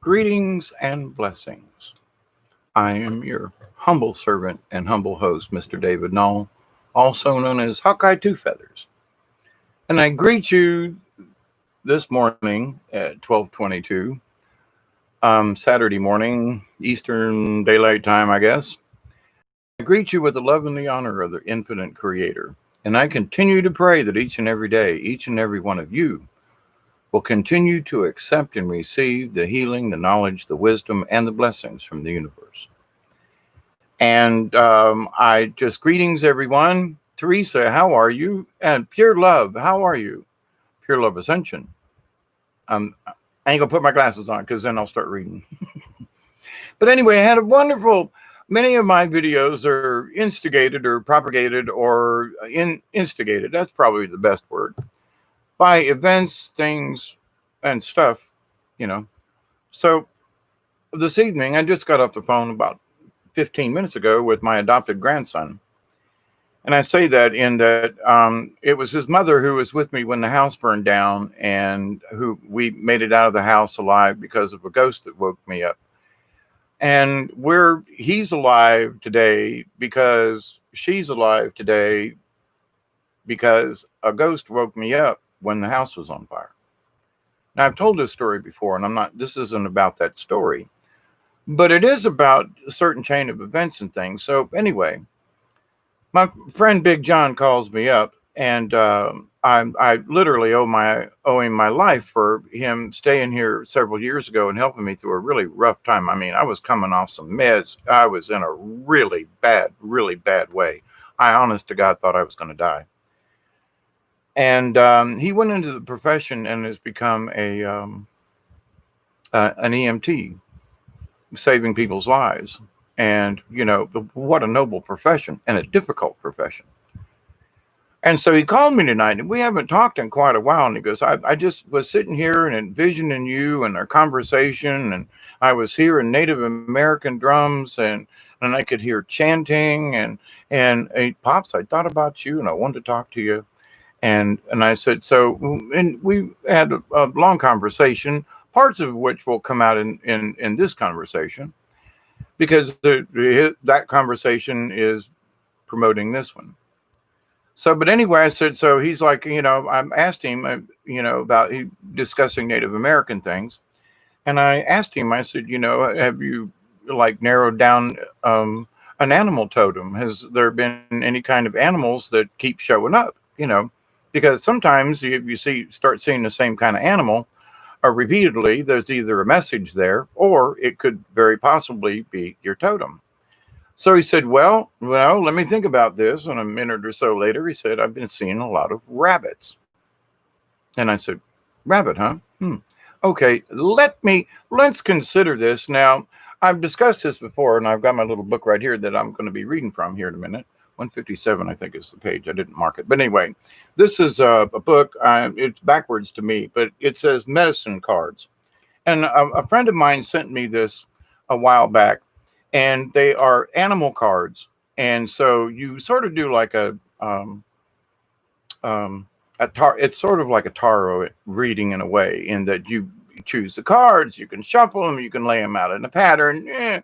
Greetings and blessings. I am your humble servant and humble host, Mr. David Null, also known as Hawkeye Two Feathers. And I greet you this morning at 12:22, Saturday morning, Eastern Daylight Time, I guess. I greet you with the love and the honor of the infinite Creator. And I continue to pray that each and every day, each and every one of you will continue to accept and receive the healing, the knowledge, the wisdom, and the blessings from the universe. And I just greetings, everyone. Teresa, how are you? And Pure Love, how are you? Pure Love Ascension. I ain't gonna put my glasses on because then I'll start reading. But anyway, I had a wonderful. Many of my videos are instigated or propagated or instigated. That's probably the best word. By events, things, and stuff, you know. So this evening, I just got off the phone about 15 minutes ago with my adopted grandson. And I say that in that it was his mother who was with me when the house burned down and who we made it out of the house alive because of a ghost that woke me up. And he's alive today because she's alive today because a ghost woke me up when the house was on fire. Now, I've told this story before, and this isn't about that story, but it is about a certain chain of events and things. So anyway, my friend Big John calls me up, and I literally owe him my life for him staying here several years ago and helping me through a really rough time. I mean, I was coming off some meds. I was in a really bad way. I, honest to God, thought I was going to die. And he went into the profession and has become an EMT, saving people's lives. And, you know, what a noble profession and a difficult profession. And so he called me tonight, and we haven't talked in quite a while. And he goes, I just was sitting here and envisioning you and our conversation. And I was hearing Native American drums, and I could hear chanting. And hey, Pops, I thought about you, and I wanted to talk to you. And I said, so, and we had a long conversation, parts of which will come out in this conversation, because that conversation is promoting this one. So, but anyway, I said, so he's like, you know, I asked him, you know, about discussing Native American things. And I asked him, I said, you know, have you like narrowed down an animal totem? Has there been any kind of animals that keep showing up, you know? Because sometimes if you start seeing the same kind of animal repeatedly, there's either a message there, or it could very possibly be your totem. So he said, well, let me think about this. And a minute or so later, he said, I've been seeing a lot of rabbits. And I said, rabbit, huh? Okay, let's consider this. Now, I've discussed this before, and I've got my little book right here that I'm going to be reading from here in a minute. 157, I think, is the page. I didn't mark it. But anyway, this is a book. It's backwards to me, but it says medicine cards. And a friend of mine sent me this a while back, and they are animal cards. And so you sort of do like it's sort of like a tarot reading in a way, in that you choose the cards, you can shuffle them, you can lay them out in a pattern.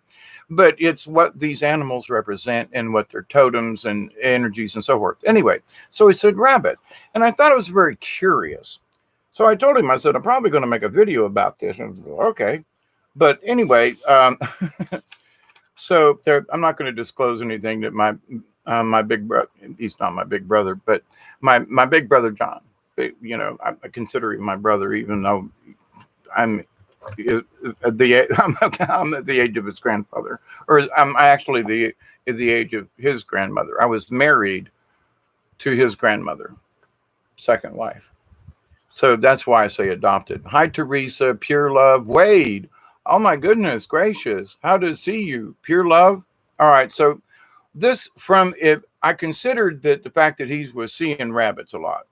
But it's what these animals represent and what their totems and energies and so forth. Anyway, so he said rabbit. And I thought it was very curious. So I told him, I said, I'm probably going to make a video about this. And said, okay. But anyway, so I'm not going to disclose anything that my big brother, he's not my big brother, but my big brother, John, you know, I consider him my brother, even though I'm at the age of his grandfather, or I'm actually the age of his grandmother. I was married to his grandmother, second wife. So that's why I say adopted. Hi, Teresa, Pure Love, Wade. Oh my goodness gracious. How to see you, Pure Love. All right. So this I considered that the fact that he was seeing rabbits a lot,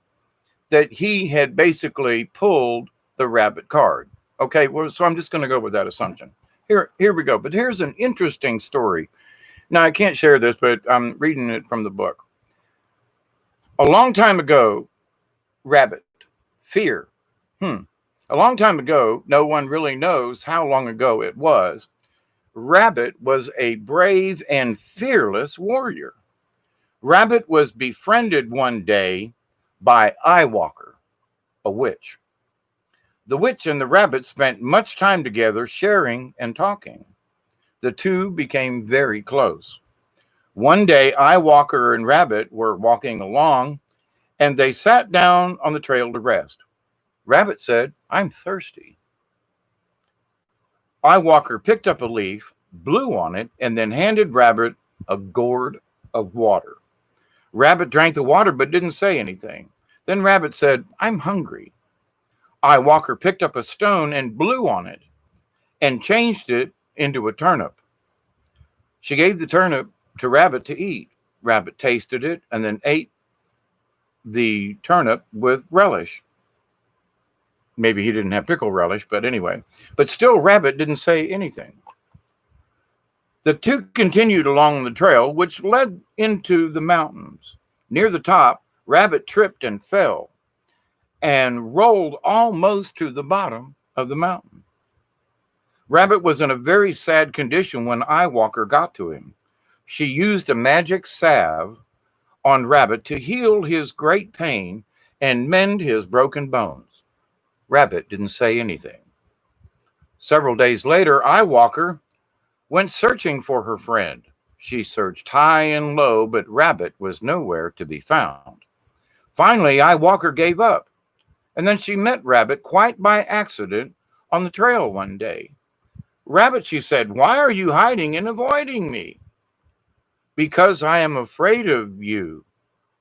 that he had basically pulled the rabbit card. Okay, well, so I'm just going to go with that assumption. Here we go. But here's an interesting story. Now, I can't share this, but I'm reading it from the book. A long time ago, rabbit, fear. A long time ago, no one really knows how long ago it was, Rabbit was a brave and fearless warrior. Rabbit was befriended one day by Eyewalker, a witch. The witch and the rabbit spent much time together sharing and talking. The two became very close. One day, Eyewalker and Rabbit were walking along and they sat down on the trail to rest. Rabbit said, "I'm thirsty." Eyewalker picked up a leaf, blew on it, and then handed Rabbit a gourd of water. Rabbit drank the water but didn't say anything. Then Rabbit said, "I'm hungry." Eyewalker picked up a stone and blew on it and changed it into a turnip. She gave the turnip to Rabbit to eat. Rabbit tasted it and then ate the turnip with relish. Maybe he didn't have pickle relish, but anyway. But still, Rabbit didn't say anything. The two continued along the trail, which led into the mountains. Near the top, Rabbit tripped and fell and rolled almost to the bottom of the mountain. Rabbit was in a very sad condition when Eyewalker got to him. She used a magic salve on Rabbit to heal his great pain and mend his broken bones. Rabbit didn't say anything. Several days later, Eyewalker went searching for her friend. She searched high and low, but Rabbit was nowhere to be found. Finally, Eyewalker gave up, and then she met Rabbit quite by accident on the trail one day. "Rabbit," she said, "why are you hiding and avoiding me?" "Because I am afraid of you.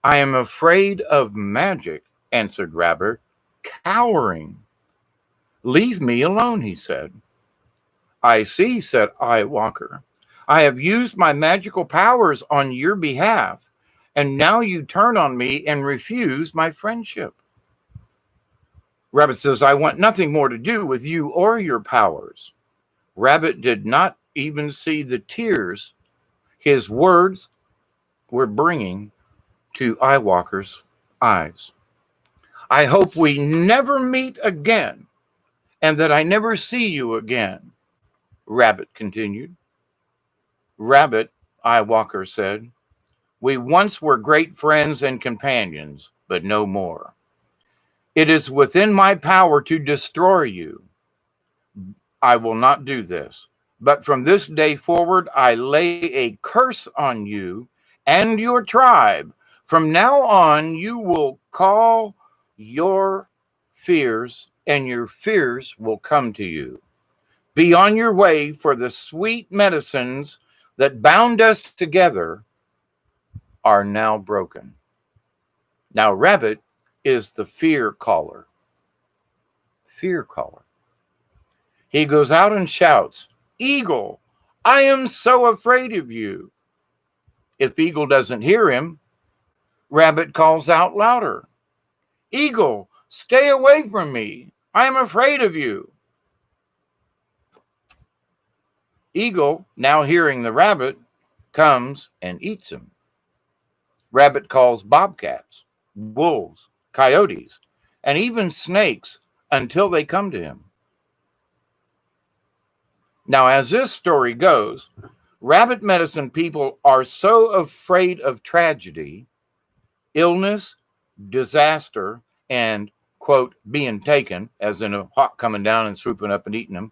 I am afraid of magic," answered Rabbit, cowering. "Leave me alone," he said. "I see," said Eyewalker. "I have used my magical powers on your behalf, and now you turn on me and refuse my friendship." Rabbit says, "I want nothing more to do with you or your powers." Rabbit did not even see the tears his words were bringing to Eyewalker's eyes. "I hope we never meet again and that I never see you again," Rabbit continued. "Rabbit," Eyewalker said, "we once were great friends and companions, but no more. It is within my power to destroy you. I will not do this, but from this day forward, I lay a curse on you and your tribe. From now on, you will call your fears, and your fears will come to you. Be on your way, for the sweet medicines that bound us together are now broken." Now, Rabbit is the fear caller. Fear caller. He goes out and shouts, "Eagle, I am so afraid of you." If Eagle doesn't hear him, Rabbit calls out louder, "Eagle, stay away from me. I am afraid of you." Eagle, now hearing the rabbit, comes and eats him. Rabbit calls bobcats, wolves, coyotes, and even snakes until they come to him. Now, as this story goes, rabbit medicine people are so afraid of tragedy, illness, disaster, and, quote, being taken, as in a hawk coming down and swooping up and eating them,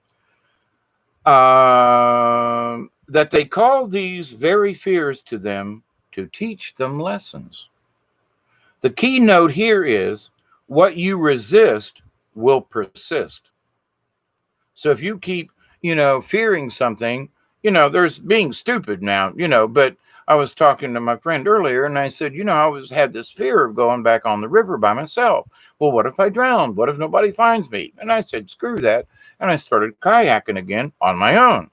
that they call these very fears to them to teach them lessons. The key note here is what you resist will persist. So if you keep, fearing something, there's being stupid now, but I was talking to my friend earlier and I said, I always had this fear of going back on the river by myself. Well, what if I drown? What if nobody finds me? And I said, screw that. And I started kayaking again on my own.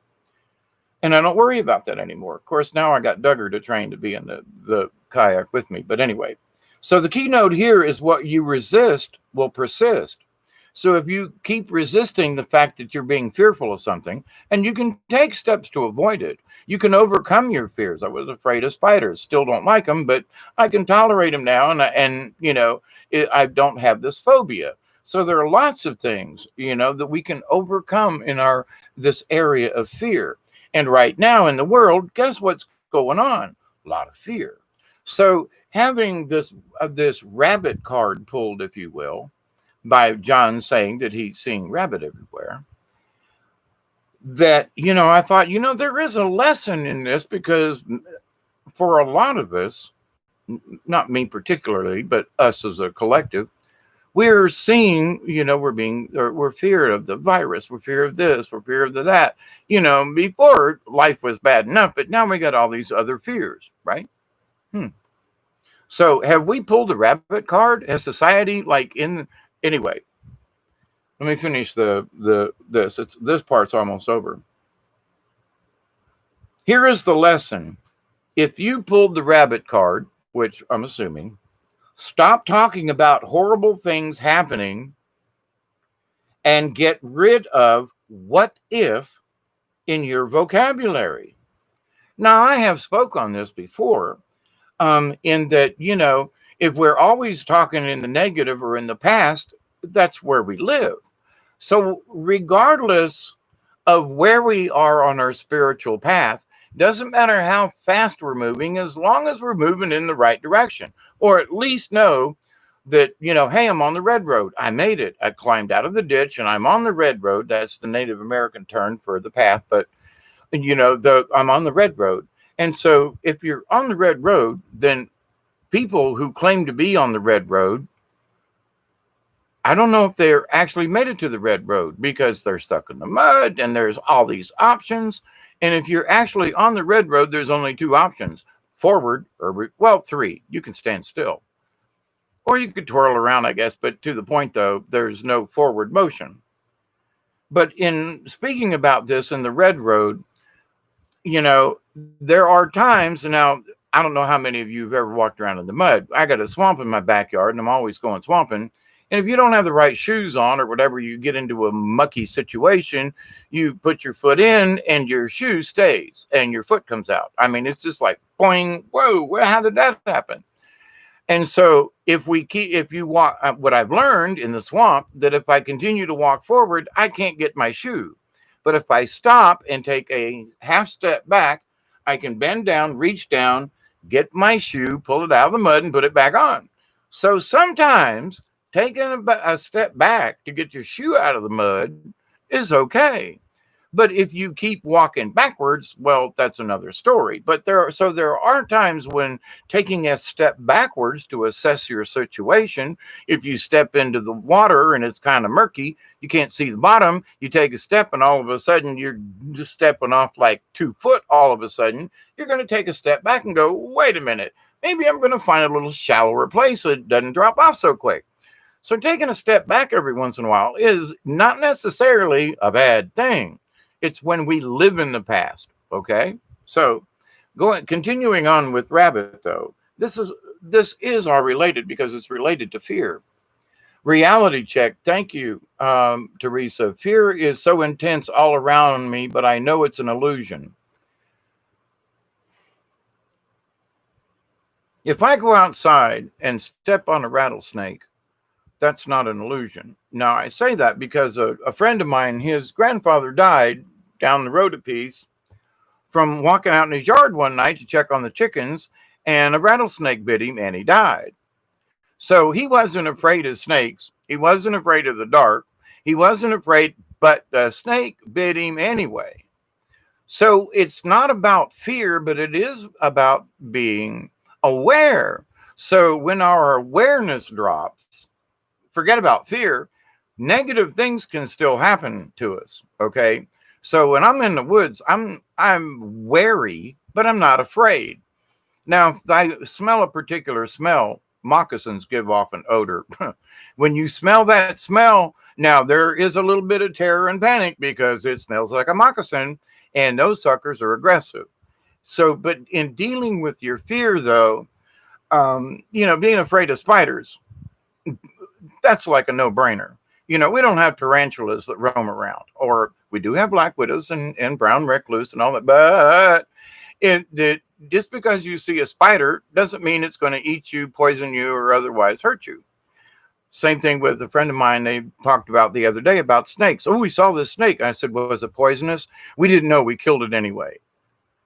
And I don't worry about that anymore. Of course, now I got Duggar to train to be in the kayak with me. But anyway, so the keynote here is what you resist will persist. So if you keep resisting the fact that you're being fearful of something, and you can take steps to avoid it, you can overcome your fears. I was afraid of spiders, still don't like them, but I can tolerate them now. And I don't have this phobia. So there are lots of things, that we can overcome in this area of fear. And right now in the world, guess what's going on? A lot of fear. So having this rabbit card pulled, if you will, by John saying that he's seeing rabbit everywhere, that, I thought, there is a lesson in this, because for a lot of us, not me particularly, but us as a collective, we're seeing, we're feared of the virus, we're feared of this, we're feared of that. Before, life was bad enough, but now we got all these other fears, right? So have we pulled the rabbit card? Has society, anyway, let me finish this part's almost over. Here is the lesson. If you pulled the rabbit card, which I'm assuming, stop talking about horrible things happening and get rid of what if in your vocabulary. Now, I have spoke on this before, in that, if we're always talking in the negative or in the past, that's where we live. So regardless of where we are on our spiritual path, doesn't matter how fast we're moving, as long as we're moving in the right direction, or at least know that, hey, I'm on the red road. I made it. I climbed out of the ditch and I'm on the red road. That's the Native American term for the path. But, I'm on the red road. And so if you're on the red road, then people who claim to be on the red road, I don't know if they're actually made it to the red road, because they're stuck in the mud and there's all these options. And if you're actually on the red road, there's only two options: forward or, three. You can stand still, or you could twirl around, I guess. But to the point, though, there's no forward motion. But in speaking about this in the red road, there are times now. I don't know how many of you have ever walked around in the mud. I got a swamp in my backyard, and I'm always going swamping. And if you don't have the right shoes on or whatever, you get into a mucky situation, you put your foot in and your shoe stays and your foot comes out. I mean, it's just like, boing, whoa, how did that happen? And so if you walk, what I've learned in the swamp, that if I continue to walk forward, I can't get my shoe. But if I stop and take a half step back, I can bend down, reach down, get my shoe, pull it out of the mud and put it back on. So sometimes taking a step back to get your shoe out of the mud is okay. But if you keep walking backwards, well, that's another story. But there are times when taking a step backwards to assess your situation, if you step into the water and it's kind of murky, you can't see the bottom, you take a step and all of a sudden you're just stepping off like 2 foot. All of a sudden, you're going to take a step back and go, wait a minute, maybe I'm going to find a little shallower place so it doesn't drop off so quick. So taking a step back every once in a while is not necessarily a bad thing. It's when we live in the past, okay? So continuing on with rabbit, though, this is all related because it's related to fear. Reality check. Thank you, Teresa. Fear is so intense all around me, but I know it's an illusion. If I go outside and step on a rattlesnake, that's not an illusion. Now, I say that because a friend of mine, his grandfather died down the road a piece from walking out in his yard one night to check on the chickens, and a rattlesnake bit him and he died. So he wasn't afraid of snakes. He wasn't afraid of the dark. He wasn't afraid, but the snake bit him anyway. So it's not about fear, but it is about being aware. So when our awareness drops, forget about fear, negative things can still happen to us, okay? So when I'm in the woods, I'm wary, but I'm not afraid. Now, if I smell a particular smell, moccasins give off an odor. When you smell that smell, now there is a little bit of terror and panic because it smells like a moccasin, and those suckers are aggressive. So, but in dealing with your fear, though, being afraid of spiders, that's like a no-brainer. We don't have tarantulas that roam around, or we do have black widows and brown recluse and all that, but just because you see a spider doesn't mean it's going to eat you, poison you, or otherwise hurt you. Same thing with a friend of mine. They talked about the other day about snakes. Oh, we saw this snake. I said, well, was it poisonous? We didn't know. We killed it anyway.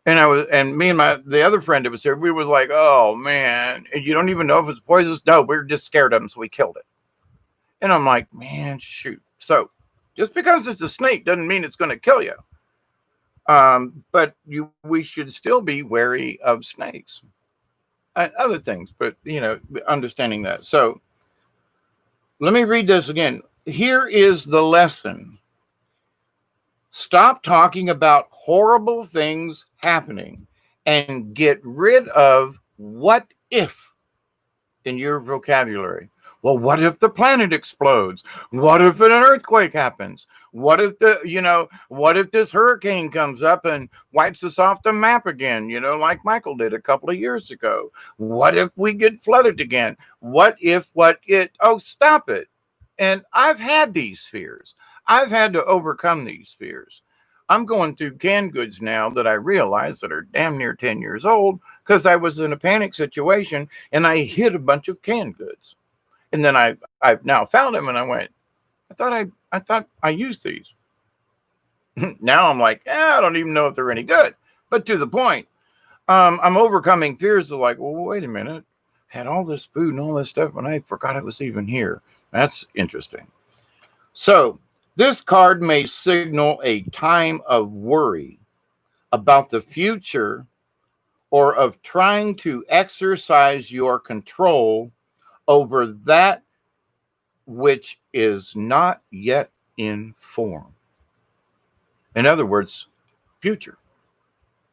And me and the other friend that was there, we was like, oh man, you don't even know if it's poisonous. No, we were just scared of him, so we killed it. And I'm like, man, shoot. So just because it's a snake doesn't mean it's going to kill you. But we should still be wary of snakes and other things, but understanding that. So let me read this again. Here is the lesson. Stop talking about horrible things happening and get rid of what if in your vocabulary. Well, what if the planet explodes? What if an earthquake happens? What if what if this hurricane comes up and wipes us off the map again, like Michael did a couple of years ago? What if we get flooded again? Oh, stop it. And I've had these fears. I've had to overcome these fears. I'm going through canned goods now that I realize that are damn near 10 years old because I was in a panic situation and I hid a bunch of canned goods. And then I've now found them and I went, I thought I used these. Now I'm like, I don't even know if they're any good. But to the point, I'm overcoming fears of like, well, wait a minute. Had all this food and all this stuff and I forgot it was even here. That's interesting. So this card may signal a time of worry about the future or of trying to exercise your control over that which is not yet in form. In other words, future,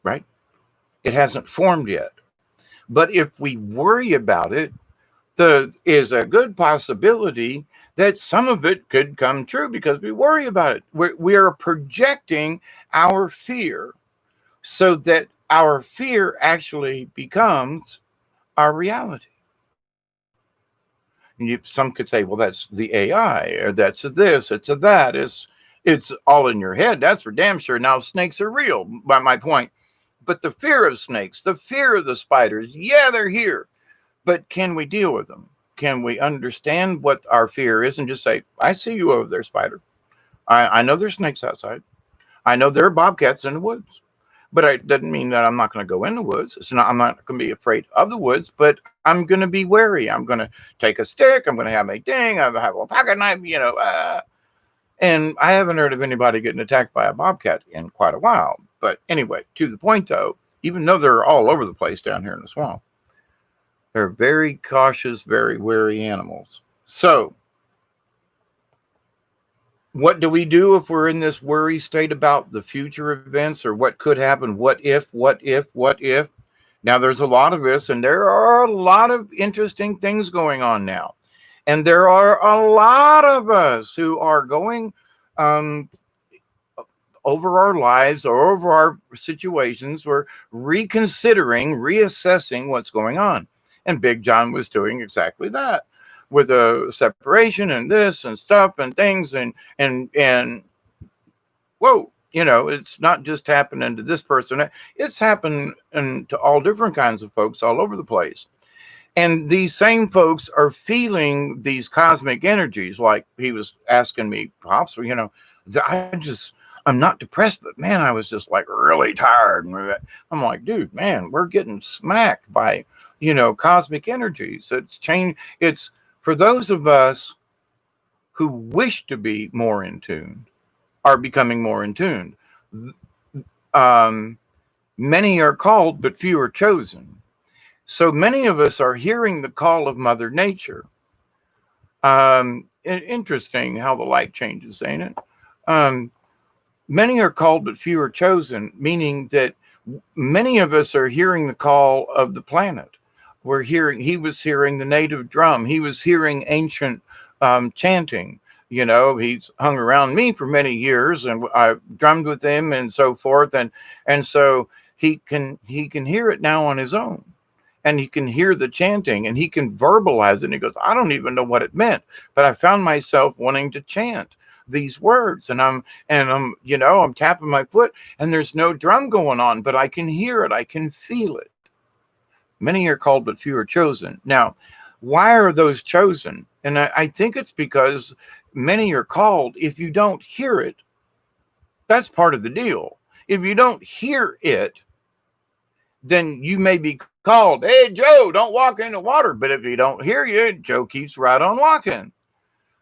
right? It hasn't formed yet. But if we worry about it, there is a good possibility that some of it could come true because we worry about it. We are projecting our fear so that our fear actually becomes our reality. And some could say, well, that's the AI, or that's a this, it's a that. It's all in your head. That's for damn sure. Now, snakes are real, by my point. But the fear of snakes, the fear of the spiders, yeah, they're here. But can we deal with them? Can we understand what our fear is and just say, I see you over there, spider. I know there's snakes outside. I know there are bobcats in the woods. But it doesn't mean that I'm not going to go in the woods. I'm not going to be afraid of the woods, but I'm going to be wary. I'm going to take a stick. I'm going to have my ding. I'm going to have a pocket knife, And I haven't heard of anybody getting attacked by a bobcat in quite a while. But anyway, to the point, though, even though they're all over the place down here in the swamp, they're very cautious, very wary animals. So what do we do if we're in this worry state about the future events or what could happen? What if? Now, there's a lot of this, and there are a lot of interesting things going on now. And there are a lot of us who are going over our lives or over our situations. We're reconsidering, reassessing what's going on. And Big John was doing exactly that with a separation and this and stuff and things and whoa, it's not just happening to this person. It's happening to all different kinds of folks all over the place. And these same folks are feeling these cosmic energies. Like he was asking me, Pops, I'm not depressed, but man, I was just like really tired. I'm like, dude, man, we're getting smacked by, cosmic energies. It's changed. It's for those of us who wish to be more in tune, are becoming more in tune. Many are called, but few are chosen. So many of us are hearing the call of Mother Nature. Interesting how the light changes, ain't it? Many are called, but few are chosen, meaning that many of us are hearing the call of the planet. He was hearing the native drum. He was hearing ancient chanting. He's hung around me for many years and I've drummed with him and so forth. And so he can hear it now on his own. And he can hear the chanting and he can verbalize it. And he goes, I don't even know what it meant, but I found myself wanting to chant these words. And I'm tapping my foot and there's no drum going on, but I can hear it. I can feel it. Many are called, but few are chosen. Now, Why are those chosen? And I think it's because many are called. If you don't hear it, that's part of the deal. If you don't hear it, then you may be called, hey, Joe, don't walk in the water. But if you don't hear you, Joe keeps right on walking.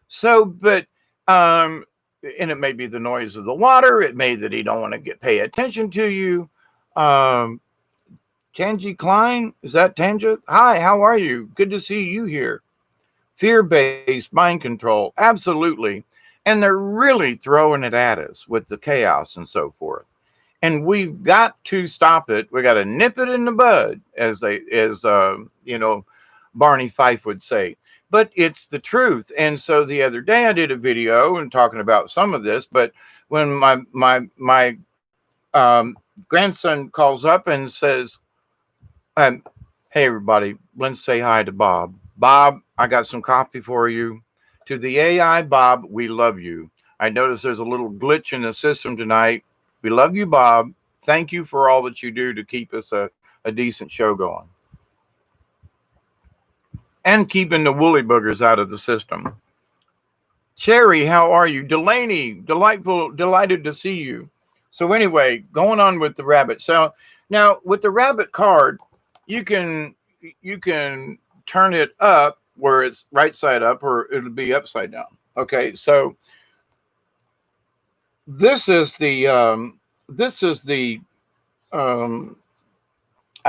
So, but, and it may be the noise of the water. It may that he don't want to pay attention to you. Tangi Klein, is that Tanja? Hi, how are you? Good to see you here. Fear-based mind control, absolutely. And they're really throwing it at us with the chaos and so forth. And we've got to stop it. We got to nip it in the bud, as Barney Fife would say. But it's the truth. And so the other day I did a video and talking about some of this. But when my grandson calls up and says, "Hey everybody, let's say hi to Bob. Bob, I got some coffee for you. To the AI, Bob, we love you. I noticed there's a little glitch in the system tonight. We love you, Bob. Thank you for all that you do to keep us a decent show going. And keeping the woolly boogers out of the system. Cherry, how are you? Delaney, delighted to see you. So anyway, going on with the rabbit. So now with the rabbit card, you can turn it up where it's right side up, or it'll be upside down. Okay, so this is the I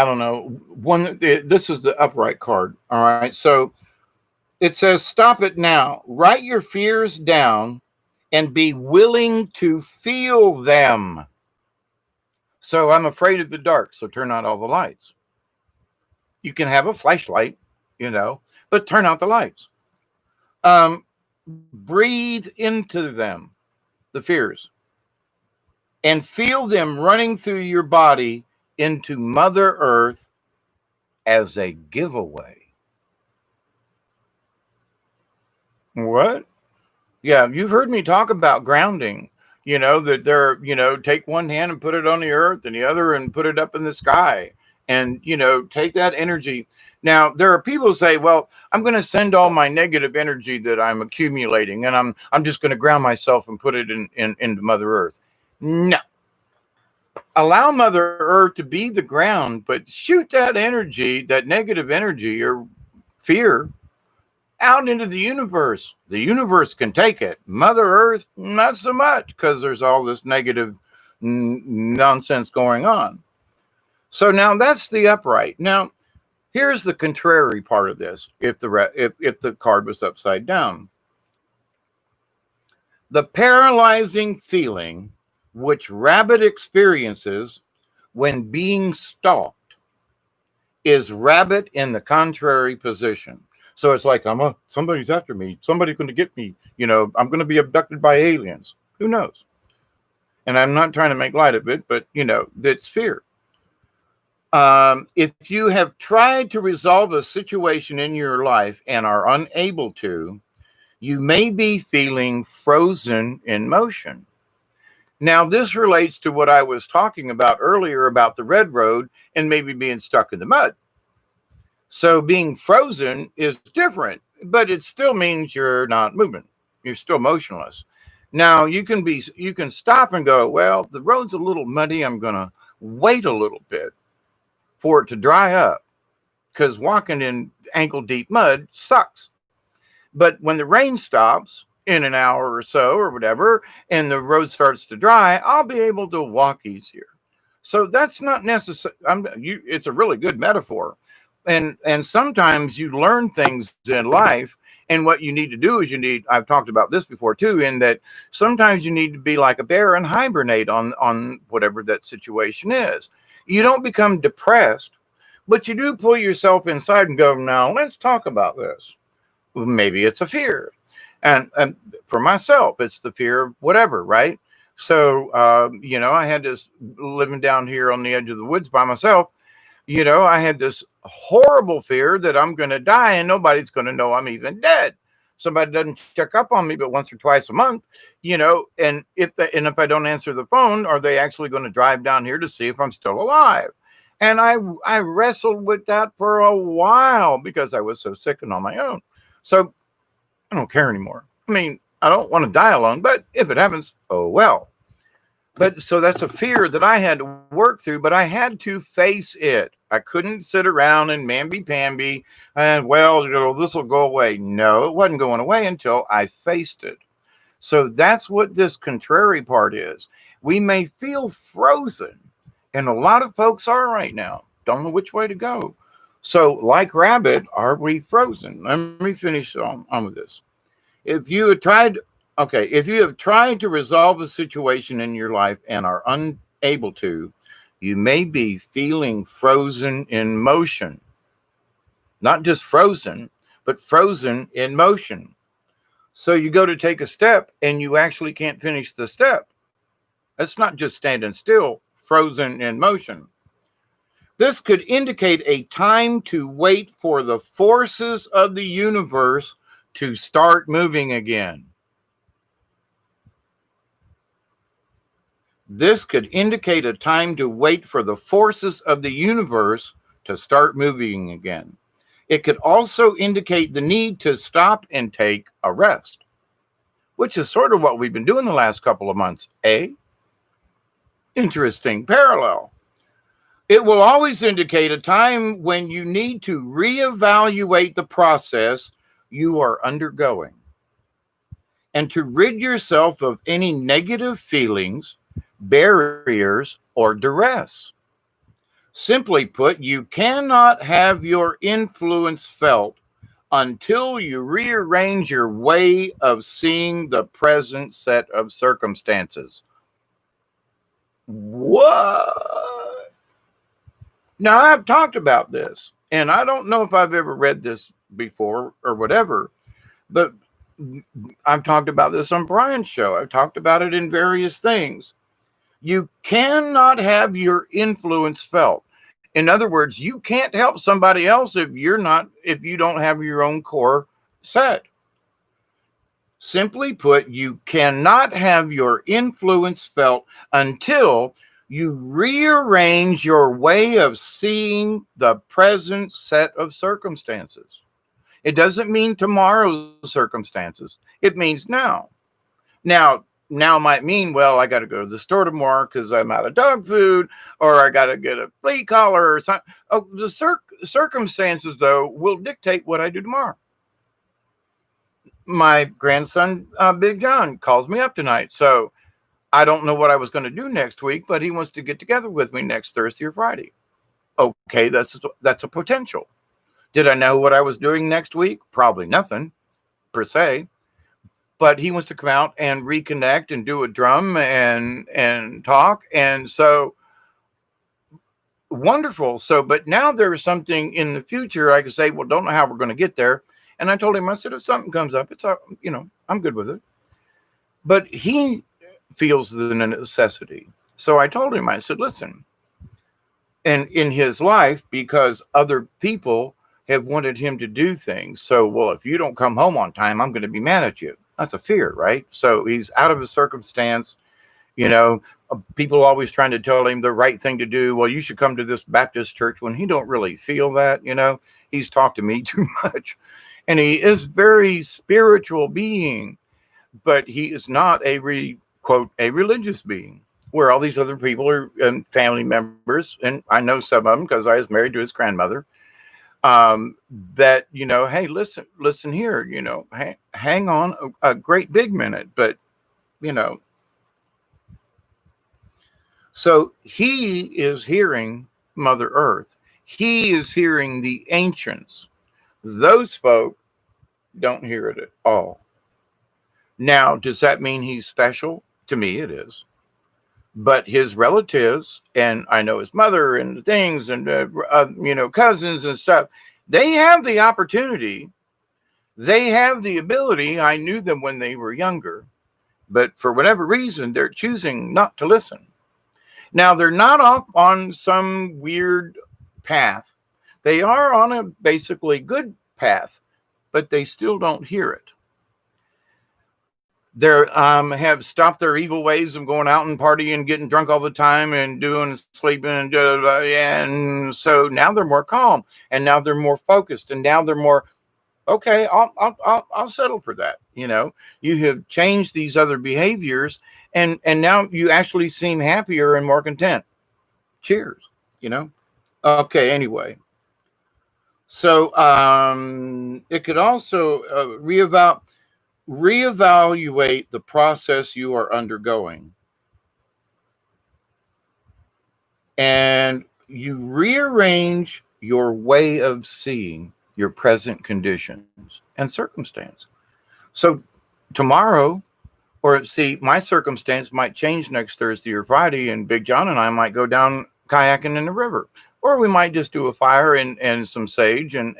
don't know, this is the upright card. All right, so it says, stop it now. Write your fears down and be willing to feel them. So I'm afraid of the dark, so turn out all the lights. You can have a flashlight, but turn out the lights. Breathe into them, the fears, and feel them running through your body into Mother Earth as a giveaway. What? Yeah, you've heard me talk about grounding, that they're, take one hand and put it on the earth and the other and put it up in the sky and, take that energy. Now, there are people who say, well, I'm going to send all my negative energy that I'm accumulating and I'm just going to ground myself and put it into Mother Earth. No. Allow Mother Earth to be the ground, but shoot that energy, that negative energy or fear, out into the universe. The universe can take it. Mother Earth, not so much, because there's all this negative nonsense going on. So now that's the upright. Now, here's the contrary part of this. If the card was upside down, the paralyzing feeling which rabbit experiences when being stalked is rabbit in the contrary position. So it's like, somebody's after me. Somebody's going to get me. I'm going to be abducted by aliens. Who knows? And I'm not trying to make light of it, but, that's fear. If you have tried to resolve a situation in your life and are unable to, you may be feeling frozen in motion. Now, this relates to what I was talking about earlier about the red road and maybe being stuck in the mud. So being frozen is different, but it still means you're not moving. You're still motionless. Now, you can stop and go, well, the road's a little muddy. I'm going to wait a little bit for it to dry up, because walking in ankle deep mud sucks. But when the rain stops in an hour or so or whatever, and the road starts to dry, I'll be able to walk easier. So that's not necessary. It's a really good metaphor. And sometimes you learn things in life, and what you need to do is I've talked about this before too, in that sometimes you need to be like a bear and hibernate on whatever that situation is. You don't become depressed, but you do pull yourself inside and go, now let's talk about this. Well, maybe it's a fear. And for myself, it's the fear of whatever, right? So, I had this living down here on the edge of the woods by myself. I had this horrible fear that I'm going to die and nobody's going to know I'm even dead. Somebody doesn't check up on me but once or twice a month, and if I don't answer the phone, are they actually going to drive down here to see if I'm still alive? And I wrestled with that for a while because I was so sick and on my own. So I don't care anymore. I mean, I don't want to die alone, but if it happens, oh well. But so that's a fear that I had to work through, but I had to face it. I couldn't sit around and mamby-pamby and, well, this will go away. No, it wasn't going away until I faced it. So that's what this contrary part is. We may feel frozen, and a lot of folks are right now. Don't know which way to go. So, like rabbit, are we frozen? Let me finish on with this. If you had tried, okay, if you have tried to resolve a situation in your life and are unable to, you may be feeling frozen in motion. Not just frozen, but frozen in motion. So you go to take a step and you actually can't finish the step. That's not just standing still, frozen in motion. This could indicate a time to wait for the forces of the universe to start moving again. This could indicate a time to wait for the forces of the universe to start moving again. It could also indicate the need to stop and take a rest, which is sort of what we've been doing the last couple of months, eh? Interesting parallel. It will always indicate a time when you need to reevaluate the process you are undergoing and to rid yourself of any negative feelings, barriers, or duress. Simply put, you cannot have your influence felt until you rearrange your way of seeing the present set of circumstances. What? Now, I've talked about this, and I don't know if I've ever read this before or whatever, but I've talked about this on Brian's show. I've talked about it in various things. You cannot have your influence felt. In other words, you can't help somebody else if you don't have your own core set. Simply put, you cannot have your influence felt until you rearrange your way of seeing the present set of circumstances. It doesn't mean tomorrow's circumstances. It means now. Now might mean, well, I got to go to the store tomorrow because I'm out of dog food, or I got to get a flea collar or something. Oh, the circumstances, though, will dictate what I do tomorrow. My grandson, Big John, calls me up tonight. So I don't know what I was going to do next week, but he wants to get together with me next Thursday or Friday. Okay, that's a potential. Did I know what I was doing next week? Probably nothing, per se. But he wants to come out and reconnect and do a drum and talk. And so, wonderful. So, but now there's something in the future I could say, well, don't know how we're going to get there. And I told him, I said, if something comes up, it's, I'm good with it. But he feels the necessity. So I told him, I said, listen, and in his life, because other people have wanted him to do things. So, well, if you don't come home on time, I'm going to be mad at you. That's a fear, right? So he's out of his circumstance. People always trying to tell him the right thing to do. Well, you should come to this Baptist church when he don't really feel that, he's talked to me too much. And he is very spiritual being, but he is not a religious being, where all these other people are and family members. And I know some of them because I was married to his grandmother. That, hey, listen here, hang on a great big minute, but, so he is hearing Mother Earth. He is hearing the ancients. Those folk don't hear it at all. Now, does that mean he's special? To me, it is. But his relatives, and I know his mother and things and, cousins and stuff, they have the opportunity. They have the ability. I knew them when they were younger, but for whatever reason, they're choosing not to listen. Now, they're not off on some weird path. They are on a basically good path, but they still don't hear it. They're have stopped their evil ways of going out and partying and getting drunk all the time and doing sleeping and and so now they're more calm and now they're more focused and now they're more okay. I'll settle for that. You know, you have changed these other behaviors and now you actually seem happier and more content. Cheers. You know. Okay. Anyway, so it could also reevaluate the process you are undergoing, and you rearrange your way of seeing your present conditions and circumstance. So tomorrow, or see, my circumstance might change next Thursday or Friday, and Big John and I might go down kayaking in the river, or we might just do a fire and some sage and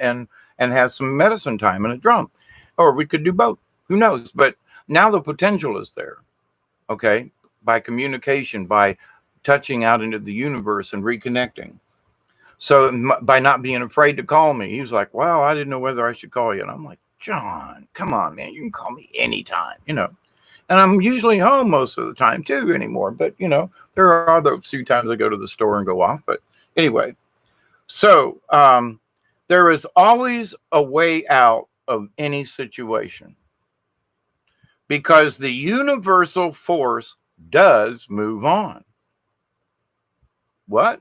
have some medicine time and a drum, or we could do both. Who knows? But now the potential is there. Okay, by communication, by touching out into the universe and reconnecting. So by not being afraid to call me, he was like, "Wow, I didn't know whether I should call you." And I'm like, "John, come on, man, you can call me anytime, you know." And I'm usually home most of the time too anymore. But you know, there are those few times I go to the store and go off. But anyway, so there is always a way out of any situation because the universal force does move on. What?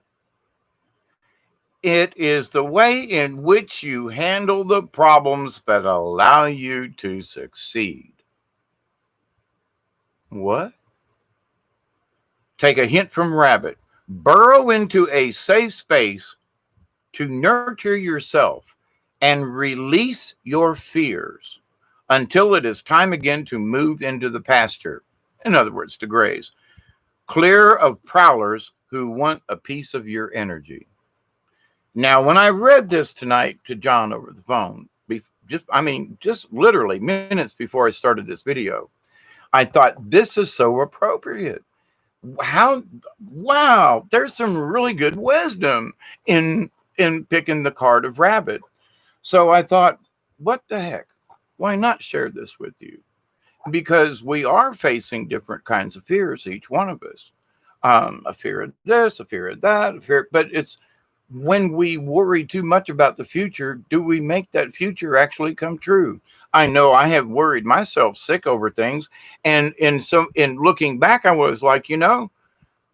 It is the way in which you handle the problems that allow you to succeed. What? Take a hint from Rabbit. Burrow into a safe space to nurture yourself and release your fears until it is time again to move into the pasture. In other words, to graze. Clear of prowlers who want a piece of your energy. Now, when I read this tonight to John over the phone, just literally minutes before I started this video, I thought this is so appropriate. Wow, there's some really good wisdom in picking the card of Rabbit. So I thought, what the heck? Why not share this with you? Because we are facing different kinds of fears, each one of us. A fear of this, a fear of that, but it's when we worry too much about the future, do we make that future actually come true? I know I have worried myself sick over things. And in looking back, I was like, you know,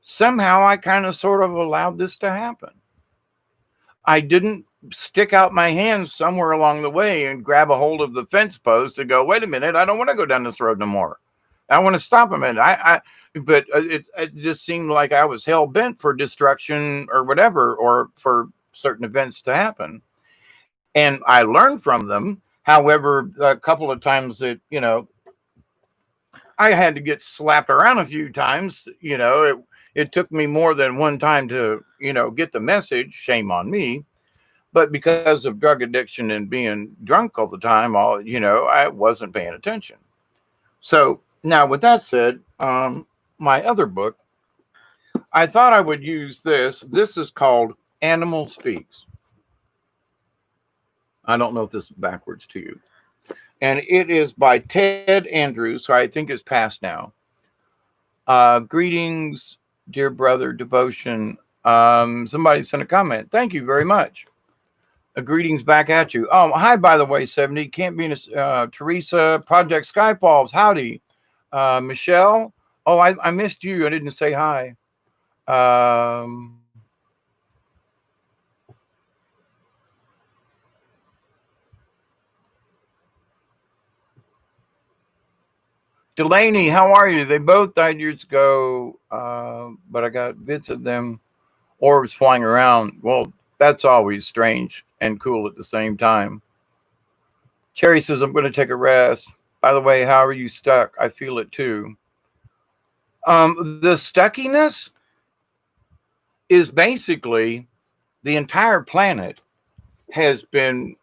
somehow I kind of sort of allowed this to happen. I didn't stick out my hands somewhere along the way and grab a hold of the fence post and go, wait a minute, I don't want to go down this road no more. I want to stop a minute. But it just seemed like I was hell bent for destruction or whatever, or for certain events to happen. And I learned from them. However, a couple of times that, you know, I had to get slapped around a few times. You know, it took me more than one time to, you know, get the message. Shame on me. But because of drug addiction and being drunk all the time, I wasn't paying attention. So now with that said, my other book, I thought I would use this. This is called Animal Speaks. I don't know if this is backwards to you. And it is by Ted Andrews, who I think is passed now. Greetings, dear brother, devotion. Somebody sent a comment. Thank you very much. Greetings back at you. Oh, hi, by the way, 70. Can't be Teresa, Project Skyfalls. Howdy. Michelle. Oh, I missed you. I didn't say hi. Delaney, how are you? They both died years ago, but I got bits of them, orbs flying around. Well, that's always strange and cool at the same time. Cherry says, I'm going to take a rest. By the way, how are you stuck? I feel it too. The stuckiness is basically the entire planet has been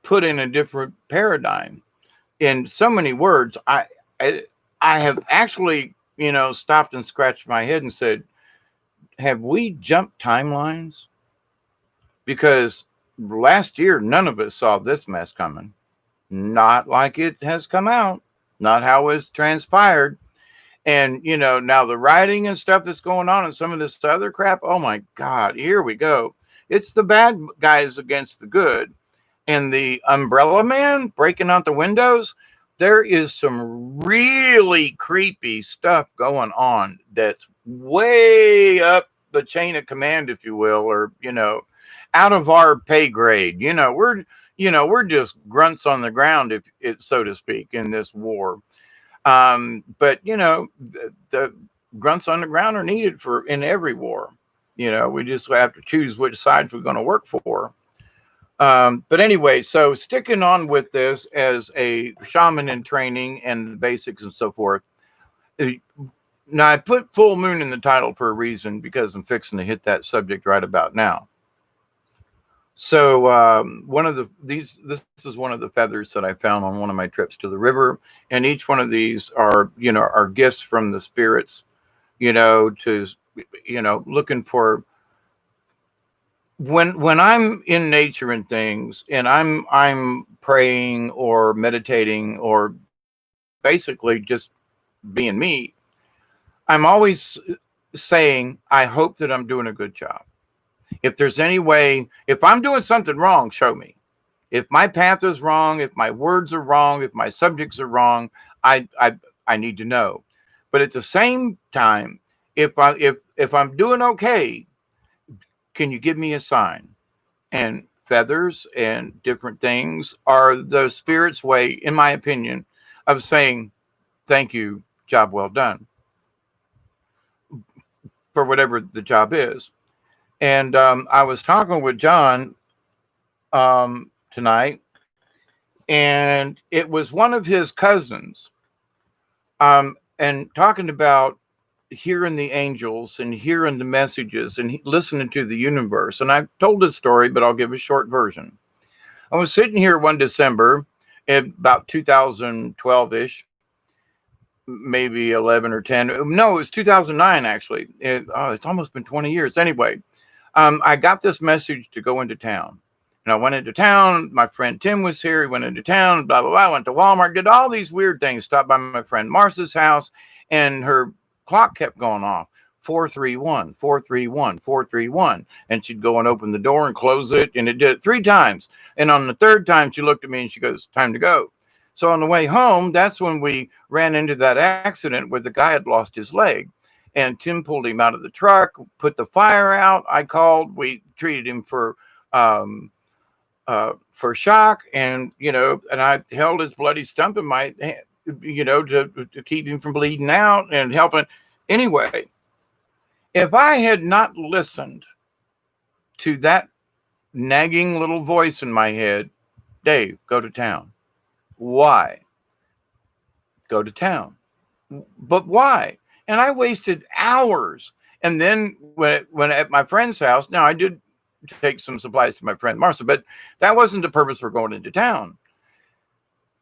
put in a different paradigm. In so many words, I have actually, stopped and scratched my head and said, have we jumped timelines? Because last year, none of us saw this mess coming. Not like it has come out. not how it's transpired. And, now the writing and stuff that's going on and some of this other crap, oh my God, here we go. It's the bad guys against the good. And the umbrella man breaking out the windows, there is some really creepy stuff going on that's way up the chain of command, if you will, or, out of our pay grade. We're just grunts on the ground, if so to speak, in this war. But the grunts on the ground are needed in every war. We just have to choose which sides we're going to work for. But anyway, so sticking on with this as a shaman in training and the basics and so forth. Now I put full moon in the title for a reason, because I'm fixing to hit that subject right about now. So this is one of the feathers that I found on one of my trips to the river, and each one of these are gifts from the spirits, to looking for when I'm in nature and things, and I'm praying or meditating or basically just being me. I'm always saying, I hope that I'm doing a good job. If there's any way, if I'm doing something wrong, show me. If my path is wrong, if my words are wrong, if my subjects are wrong, I need to know. But at the same time, if I'm doing okay, can you give me a sign? And feathers and different things are the spirit's way, in my opinion, of saying, thank you, job well done, for whatever the job is. And I was talking with John tonight, and it was one of his cousins, and talking about hearing the angels and hearing the messages and listening to the universe. And I've told this story, but I'll give a short version. I was sitting here one December in about 2012-ish, maybe 11 or 10. No, it was 2009, actually. It's almost been 20 years. Anyway, I got this message to go into town. And I went into town. My friend Tim was here. He went into town, blah, blah, blah. I went to Walmart, did all these weird things, stopped by my friend Marcia's house, and her clock kept going off. 431, 431, 431. And she'd go and open the door and close it. And it did it 3 times. And on the 3rd time, she looked at me and she goes, time to go. So on the way home, that's when we ran into that accident where the guy had lost his leg. And Tim pulled him out of the truck, put the fire out. I called. We treated him for shock, and and I held his bloody stump in my hand, to keep him from bleeding out and helping. Anyway, if I had not listened to that nagging little voice in my head, Dave, go to town. Why? Go to town. But why? And I wasted hours. And then when at my friend's house, now I did take some supplies to my friend Marcia, but that wasn't the purpose for going into town.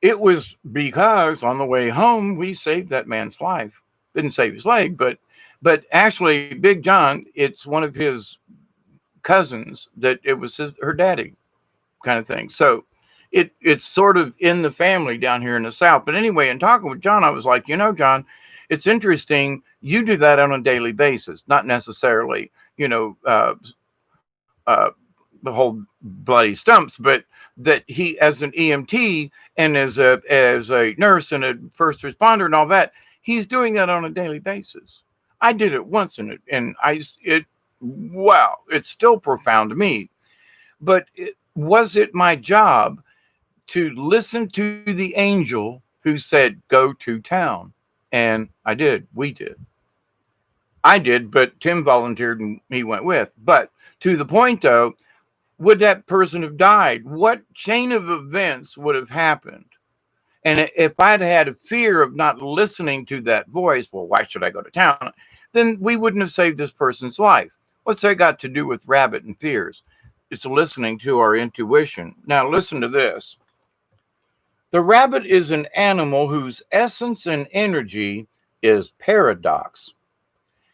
It was because on the way home, we saved that man's life. Didn't save his leg, but actually Big John, it's one of his cousins that it was her daddy kind of thing. So it's sort of in the family down here in the South. But anyway, in talking with John, I was like, John, it's interesting. You do that on a daily basis, not necessarily, the whole bloody stumps, but that he, as an EMT and as a nurse and a first responder and all that, he's doing that on a daily basis. I did it once, and wow, it's still profound to me. But was it my job to listen to the angel who said, go to town? And I did. We did. I did, but Tim volunteered and he went with. But to the point, though, would that person have died? What chain of events would have happened? And if I'd had a fear of not listening to that voice, well, why should I go to town? Then we wouldn't have saved this person's life. What's that got to do with rabbit and fears? It's listening to our intuition. Now, listen to this. The rabbit is an animal whose essence and energy is paradox.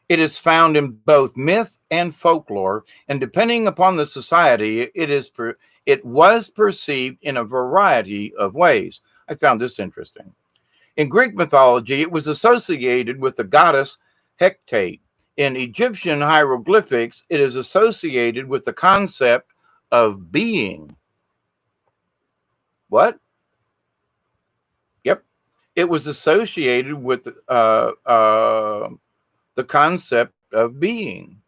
It is found in both myth and folklore, and depending upon the society, it was perceived in a variety of ways. I found this interesting. In Greek mythology, it was associated with the goddess Hecate. In Egyptian hieroglyphics, it is associated with the concept of being. What? Yep. It was associated with the concept of being.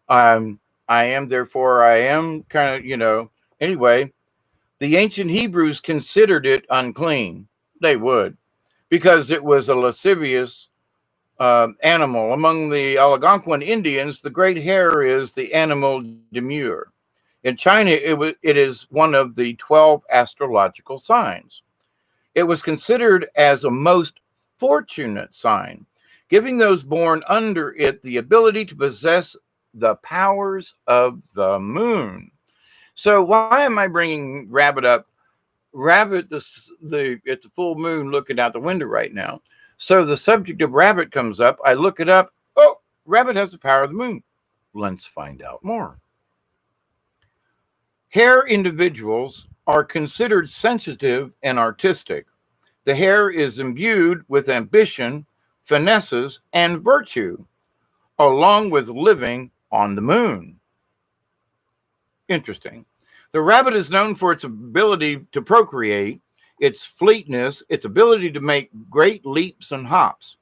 I am, therefore I am, kind of, Anyway, the ancient Hebrews considered it unclean. They would, because it was a lascivious animal. Among the Algonquin Indians, the great hare is the animal demure. In China, it is one of the 12 astrological signs. It was considered as a most fortunate sign, giving those born under it the ability to possess the powers of the moon. So why am I bringing rabbit up? Rabbit, it's the full moon looking out the window right now. So the subject of rabbit comes up. I look it up. Oh, rabbit has the power of the moon. Let's find out more. Hare individuals are considered sensitive and artistic. The hare is imbued with ambition, finesses, and virtue, along with living on the moon. Interesting. The rabbit is known for its ability to procreate, its fleetness, its ability to make great leaps and hops.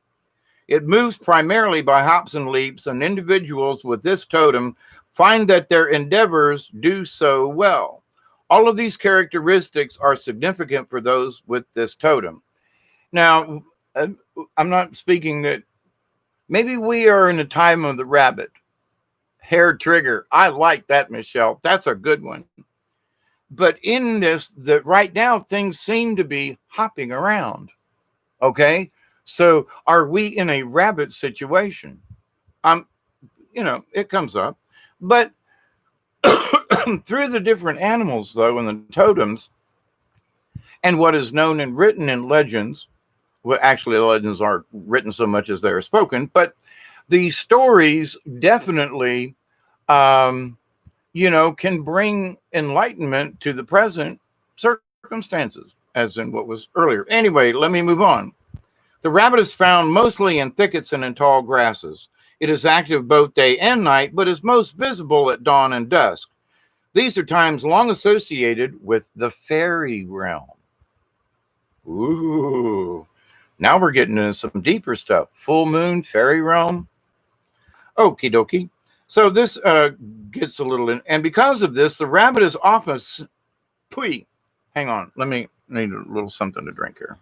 It moves primarily by hops and leaps, and individuals with this totem find that their endeavors do so well. All of these characteristics are significant for those with this totem. Now, I'm not speaking that maybe we are in the time of the rabbit. Hair trigger. I like that, Michelle. That's a good one. But in this, right now, things seem to be hopping around. Okay? So are we in a rabbit situation? It comes up. But through the different animals, though, and the totems, and what is known and written in legends, well, actually, the legends aren't written so much as they are spoken, but the stories definitely, can bring enlightenment to the present circumstances, as in what was earlier. Anyway, let me move on. The rabbit is found mostly in thickets and in tall grasses. It is active both day and night, but is most visible at dawn and dusk. These are times long associated with the fairy realm. Ooh, now we're getting into some deeper stuff. Full moon, fairy realm. Okie dokie. So this gets a little in, and because of this, the rabbit is often, hang on, need a little something to drink here.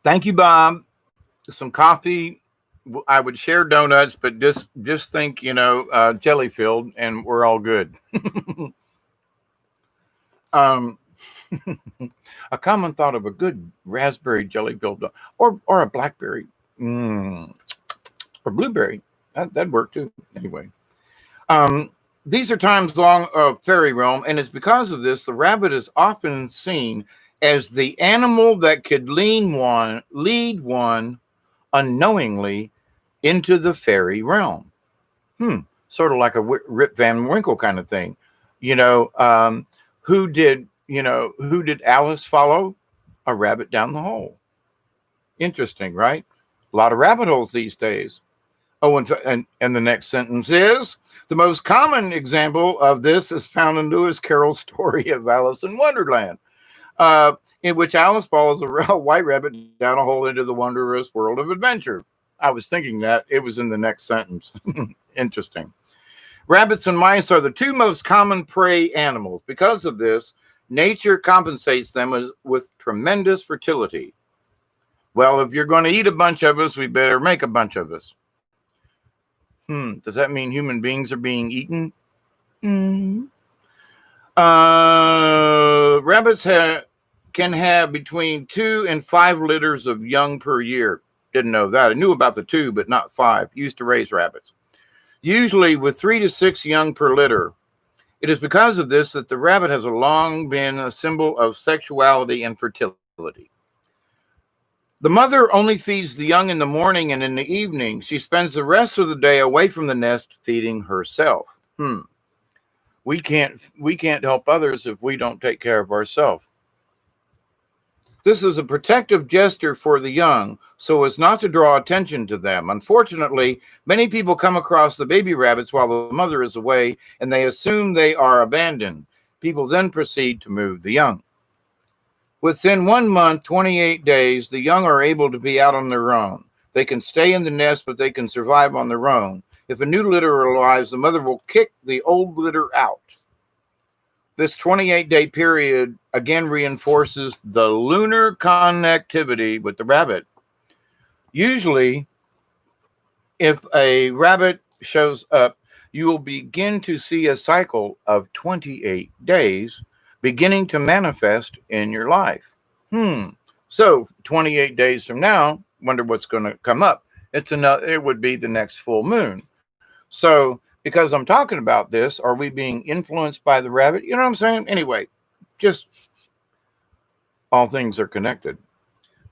Thank you, Bob. Some coffee. I would share donuts, but just think, jelly filled, and we're all good. A common thought of a good raspberry jelly filled, or a blackberry, or blueberry. That'd work too. Anyway, these are times long of fairy realm, and it's because of this the rabbit is often seen as the animal that could lead one unknowingly into the fairy realm. Sort of like a Rip Van Winkle kind of thing. Who did Alice follow? A rabbit down the hole. Interesting, right? A lot of rabbit holes these days. Oh, and the next sentence is, the most common example of this is found in Lewis Carroll's story of Alice in Wonderland, in which Alice follows a white rabbit down a hole into the wondrous world of adventure. I was thinking that it was in the next sentence. Interesting. Rabbits and mice are the two most common prey animals. Because of this, nature compensates them with tremendous fertility. Well, if you're going to eat a bunch of us, we better make a bunch of us. Does that mean human beings are being eaten? Rabbits can have between 2 and 5 litters of young per year. Didn't know that. I knew about the 2, but not 5. Used to raise rabbits. Usually with 3 to 6 young per litter. It is because of this that the rabbit has long been a symbol of sexuality and fertility. The mother only feeds the young in the morning and in the evening. She spends the rest of the day away from the nest feeding herself. We can't help others if we don't take care of ourselves. This is a protective gesture for the young so as not to draw attention to them. Unfortunately, many people come across the baby rabbits while the mother is away and they assume they are abandoned. People then proceed to move the young. Within 1 month, 28 days, the young are able to be out on their own. They can stay in the nest, but they can survive on their own. If a new litter arrives, the mother will kick the old litter out. This 28-day period again reinforces the lunar connectivity with the rabbit. Usually, if a rabbit shows up, you will begin to see a cycle of 28 days beginning to manifest in your life. So 28 days from now, wonder what's going to come up. It would be the next full moon. So because I'm talking about this, are we being influenced by the rabbit? You know what I'm saying? Anyway, just all things are connected.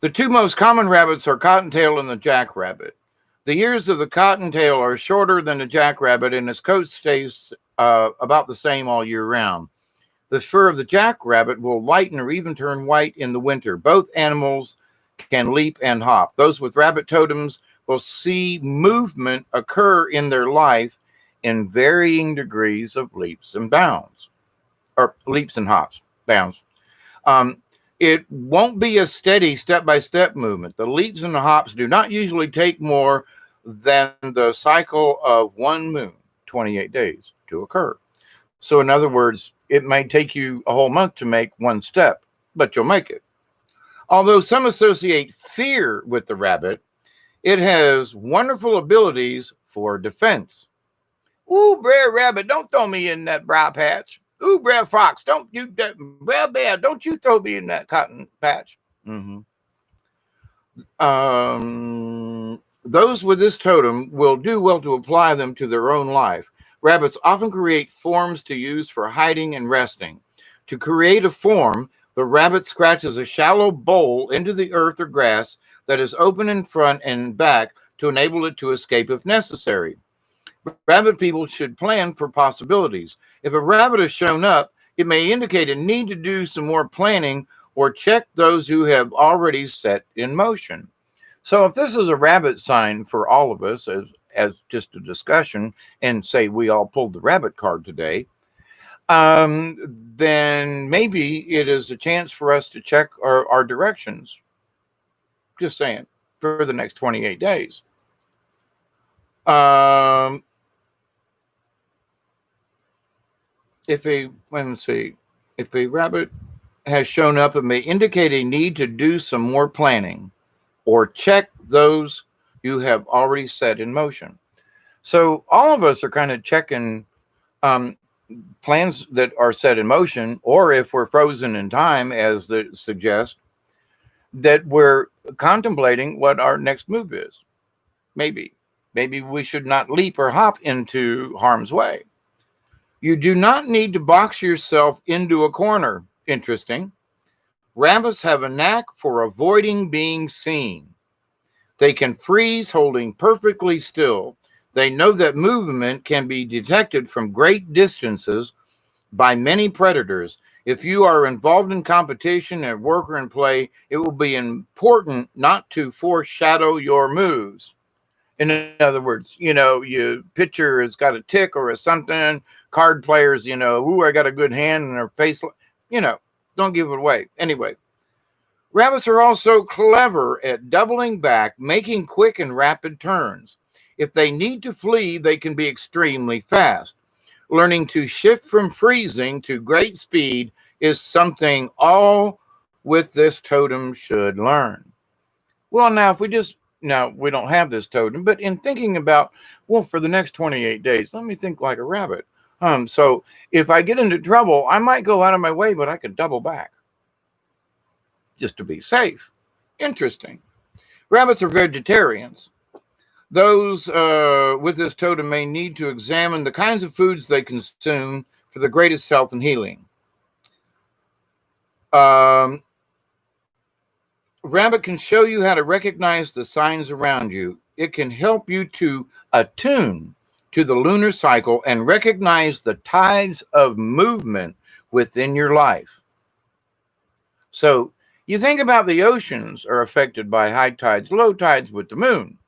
The two most common rabbits are cottontail and the jackrabbit. The ears of the cottontail are shorter than the jackrabbit, and his coat stays about the same all year round. The fur of the jackrabbit will lighten or even turn white in the winter. Both animals can leap and hop. Those with rabbit totems will see movement occur in their life in varying degrees of leaps and bounds, or leaps and hops, bounds. It won't be a steady step-by-step movement. The leaps and the hops do not usually take more than the cycle of one moon, 28 days, to occur. So in other words, it may take you a whole month to make one step, but you'll make it. Although some associate fear with the rabbit, it has wonderful abilities for defense. Ooh, Brer Rabbit, don't throw me in that briar patch. Ooh, Brer Fox, Brer Bear, don't you throw me in that cotton patch. Those with this totem will do well to apply them to their own life. Rabbits often create forms to use for hiding and resting. To create a form, the rabbit scratches a shallow bowl into the earth or grass that is open in front and back to enable it to escape if necessary. Rabbit people should plan for possibilities. If a rabbit has shown up, it may indicate a need to do some more planning or check those who have already set in motion. So if this is a rabbit sign for all of us as just a discussion, and say we all pulled the rabbit card today, then maybe it is a chance for us to check our directions. Just saying, for the next 28 days. If a rabbit has shown up, it may indicate a need to do some more planning or check those you have already set in motion. So all of us are kind of checking plans that are set in motion, or if we're frozen in time, as they suggest, that we're contemplating what our next move is. Maybe we should not leap or hop into harm's way. You do not need to box yourself into a corner. Interesting. Rabbits have a knack for avoiding being seen. They can freeze holding perfectly still. They know that movement can be detected from great distances by many predators. If you are involved in competition at work or in play, it will be important not to foreshadow your moves. In other words, your pitcher has got a tick or a something. Card players, I got a good hand and their face, don't give it away. Anyway, rabbits are also clever at doubling back, making quick and rapid turns. If they need to flee, they can be extremely fast. Learning to shift from freezing to great speed is something all with this totem should learn. Well, now, we don't have this totem, but in thinking about, for the next 28 days, let me think like a rabbit. So if I get into trouble, I might go out of my way, but I could double back just to be safe. Interesting. Rabbits are vegetarians. Those with this totem may need to examine the kinds of foods they consume for the greatest health and healing. Rabbit can show you how to recognize the signs around you. It can help you to attune to the lunar cycle and recognize the tides of movement within your life. So you think about the oceans are affected by high tides, low tides with the moon.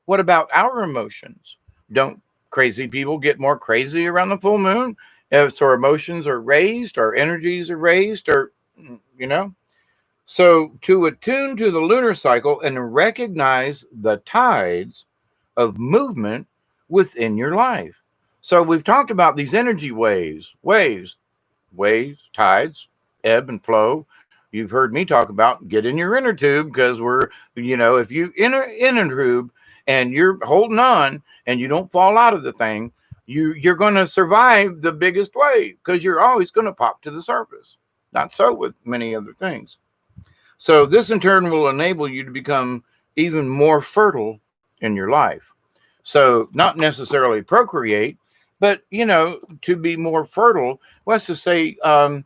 What about our emotions? Don't crazy people get more crazy around the full moon? If our emotions are raised, our energies are raised, or, you know? So to attune to the lunar cycle and recognize the tides of movement within your life. So we've talked about these energy waves, tides, ebb and flow. You've heard me talk about get in your inner tube, because if you in a tube and you're holding on and you don't fall out of the thing, you're going to survive the biggest wave, because you're always going to pop to the surface. Not so with many other things. So this in turn will enable you to become even more fertile in your life. So not necessarily procreate, but, to be more fertile, let's just say, to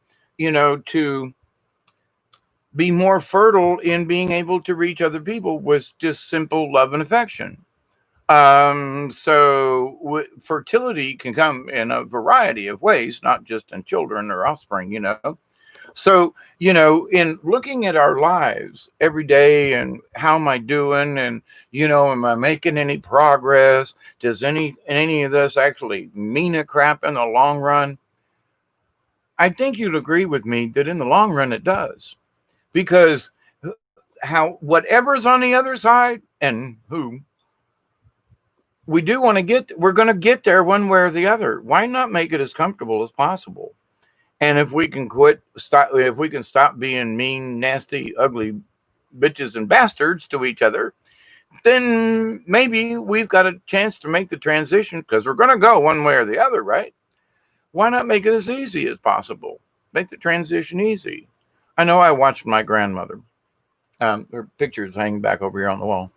be more fertile in being able to reach other people with just simple love and affection. So fertility can come in a variety of ways, not just in children or offspring, So, in looking at our lives every day and how am I doing, and, am I making any progress? Does any of this actually mean a crap in the long run? I think you'd agree with me that in the long run it does, because whatever's on the other side and who we do want to we're going to get there one way or the other. Why not make it as comfortable as possible? And if we can stop being mean, nasty, ugly bitches and bastards to each other, then maybe we've got a chance to make the transition, because we're going to go one way or the other, right? Why not make it as easy as possible? Make the transition easy. I know I watched my grandmother. Her picture's hanging back over here on the wall.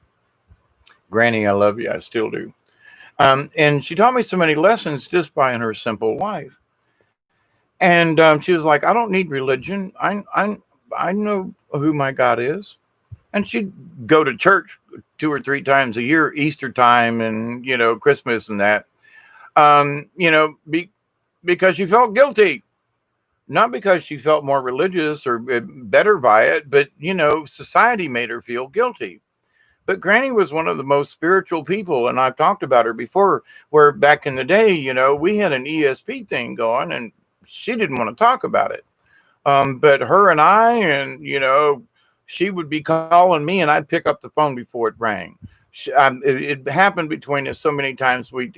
Granny, I love you. I still do. And she taught me so many lessons just by in her simple life. And she was like, I don't need religion. I know who my God is. And she'd go to church 2 or 3 times a year, Easter time and, Christmas and that, because she felt guilty. Not because she felt more religious or better by it, but, society made her feel guilty. But Granny was one of the most spiritual people, and I've talked about her before, where back in the day, we had an ESP thing going, and she didn't want to talk about it. But her and I, and, she would be calling me and I'd pick up the phone before it rang. It happened between us so many times we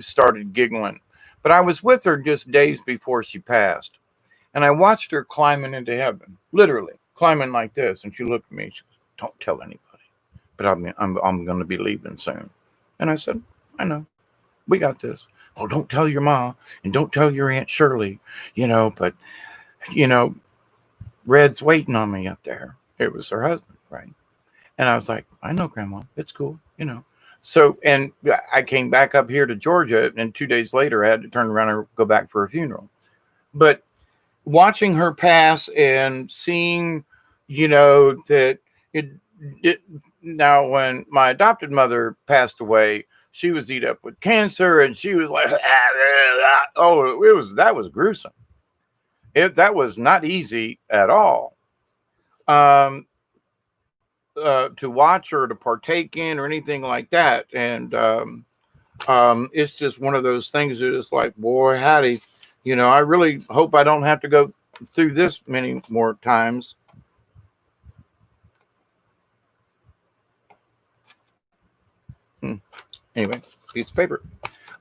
started giggling. But I was with her just days before she passed. And I watched her climbing into heaven, literally climbing like this. And she looked at me. She goes, don't tell anybody, but I'm going to be leaving soon. And I said, I know. We got this. Oh, don't tell your mom and don't tell your Aunt Shirley, but, Red's waiting on me up there. It was her husband, right? And I was like, I know, Grandma. It's cool, So, and I came back up here to Georgia, and 2 days later, I had to turn around and go back for a funeral. But watching her pass and seeing, that now when my adopted mother passed away, she was eat up with cancer, and she was like, that was gruesome. That was not easy at all. To watch or to partake in or anything like that. And it's just one of those things that it's like, boy, howdy, I really hope I don't have to go through this many more times. Anyway, piece of paper.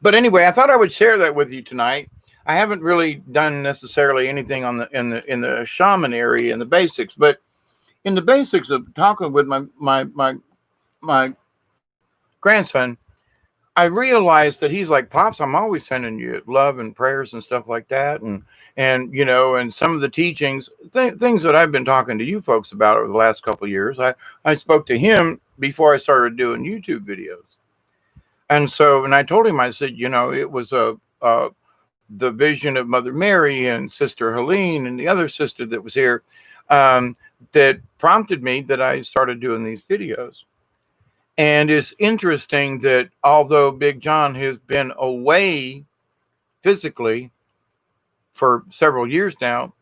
But anyway, I thought I would share that with you tonight. I haven't really done necessarily anything in the shaman area in the basics, but in the basics of talking with my grandson, I realized that he's like, Pops, I'm always sending you love and prayers and stuff like that. And some of the teachings, things that I've been talking to you folks about over the last couple of years, I spoke to him before I started doing YouTube videos. And I told him, I said, it was the vision of Mother Mary and Sister Helene and the other sister that was here, that prompted me that I started doing these videos. And it's interesting that although Big John has been away physically for several years now,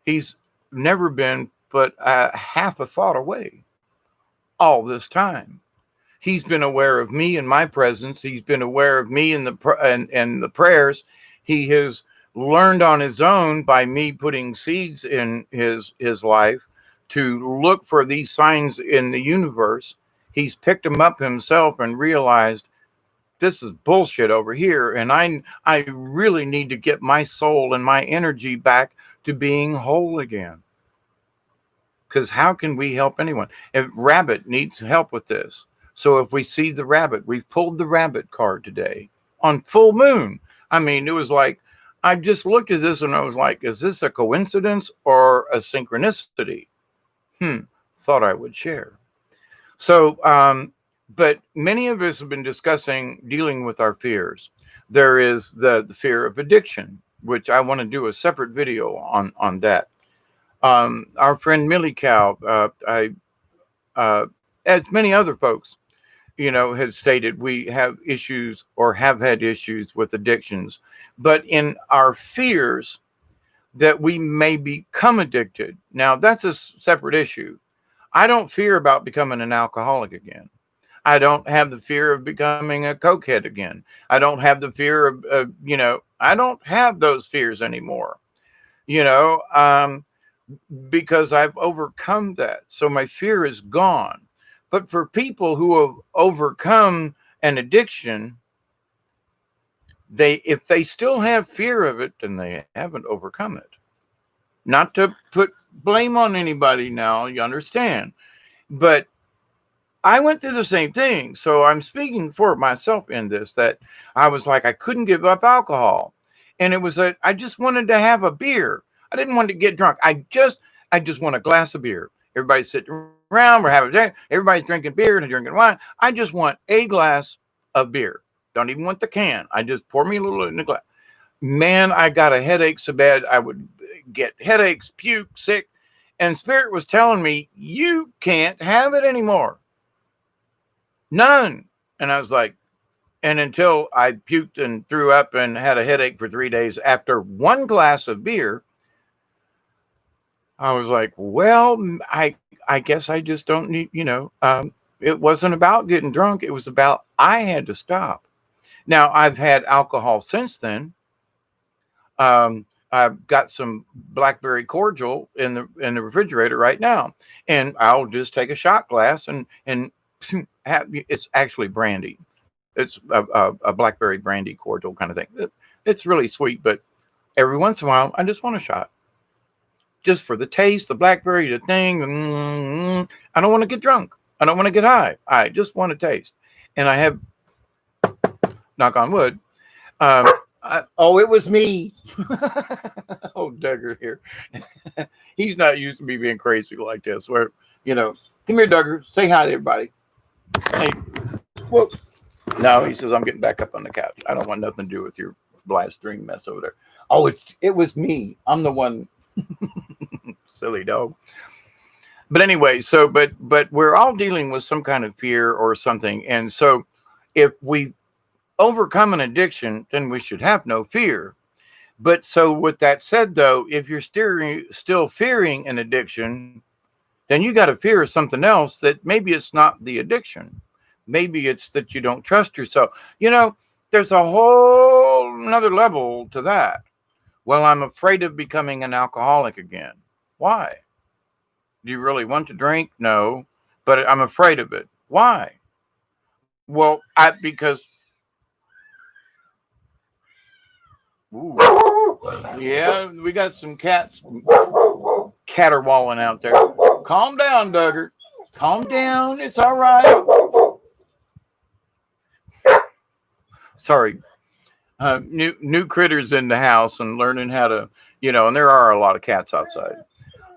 he's never been but half a thought away all this time. He's been aware of me and my presence. He's been aware of me and the prayers. He has learned on his own by me putting seeds in his life to look for these signs in the universe. He's picked them up himself and realized this is bullshit over here, and I really need to get my soul and my energy back to being whole again. Because how can we help anyone? If Rabbit needs help with this. So if we see the rabbit, we've pulled the rabbit card today on full moon. I mean, it was like, I just looked at this and I was like, is this a coincidence or a synchronicity? Thought I would share. So, but many of us have been discussing dealing with our fears. There is the fear of addiction, which I want to do a separate video on that. Our friend Millie Cow, as many other folks, have stated we have issues or have had issues with addictions, but in our fears that we may become addicted. Now, that's a separate issue. I don't fear about becoming an alcoholic again. I don't have the fear of becoming a cokehead again. I don't have the fear of I don't have those fears anymore, because I've overcome that. So my fear is gone. But for people who have overcome an addiction, if they still have fear of it, then they haven't overcome it. Not to put blame on anybody now, you understand. But I went through the same thing. So I'm speaking for myself in this, that I was like, I couldn't give up alcohol. And it was I just wanted to have a beer. I didn't want to get drunk. I just want a glass of beer. Everybody's sitting around, we're having a everybody's drinking beer and drinking wine. I just want a glass of beer. Don't even want the can. I just pour me a little in the glass. Man, I got a headache so bad I would get headaches, puke, sick. And Spirit was telling me, you can't have it anymore. None. And I was like, and until I puked and threw up and had a headache for 3 days after one glass of beer, I was like, well, I guess I just don't need, it wasn't about getting drunk. It was about, I had to stop. Now I've had alcohol since then. I've got some blackberry cordial in the refrigerator right now, and I'll just take a shot glass and have, it's actually brandy. It's a blackberry brandy cordial kind of thing. It's really sweet, but every once in a while, I just want a shot. Just for the taste, the blackberry, the thing. I don't want to get drunk. I don't want to get high. I just want to taste. And I have, knock on wood. It was me. Oh, Duggar here. He's not used to me being crazy like this. Where, come here, Duggar. Say hi to everybody. Hey, whoop. No, he says, I'm getting back up on the couch. I don't want nothing to do with your blast string mess over there. Oh, it was me. I'm the one. Silly dog. But anyway, so but we're all dealing with some kind of fear or something. And so if we overcome an addiction, then we should have no fear. But so with that said, though, if you're still fearing an addiction, then you got to fear something else, that maybe it's not the addiction. Maybe it's that you don't trust yourself. There's a whole another level to that. Well, I'm afraid of becoming an alcoholic again. Why? Do you really want to drink? No, but I'm afraid of it. Why? Well, because yeah, we got some cats caterwauling out there. Calm down, Duggar. Calm down. It's all right. Sorry. New critters in the house and learning how to, and there are a lot of cats outside.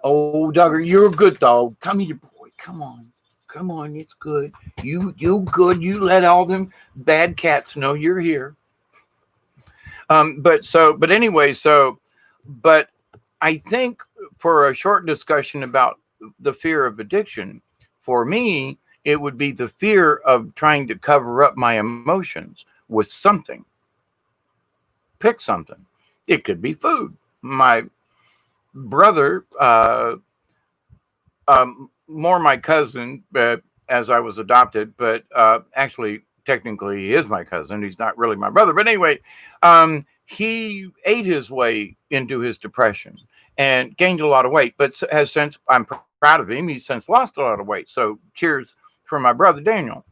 Oh, Duggar, you're a good dog. Come here, boy. Come on. It's good. You good. You let all them bad cats know you're here. But I think for a short discussion about the fear of addiction, for me, it would be the fear of trying to cover up my emotions with something. Pick something. It could be food. My brother, more my cousin, as I was adopted, but actually, technically, he is my cousin. He's not really my brother. But anyway, he ate his way into his depression and gained a lot of weight, but has since, I'm proud of him, he's since lost a lot of weight. So cheers for my brother Daniel.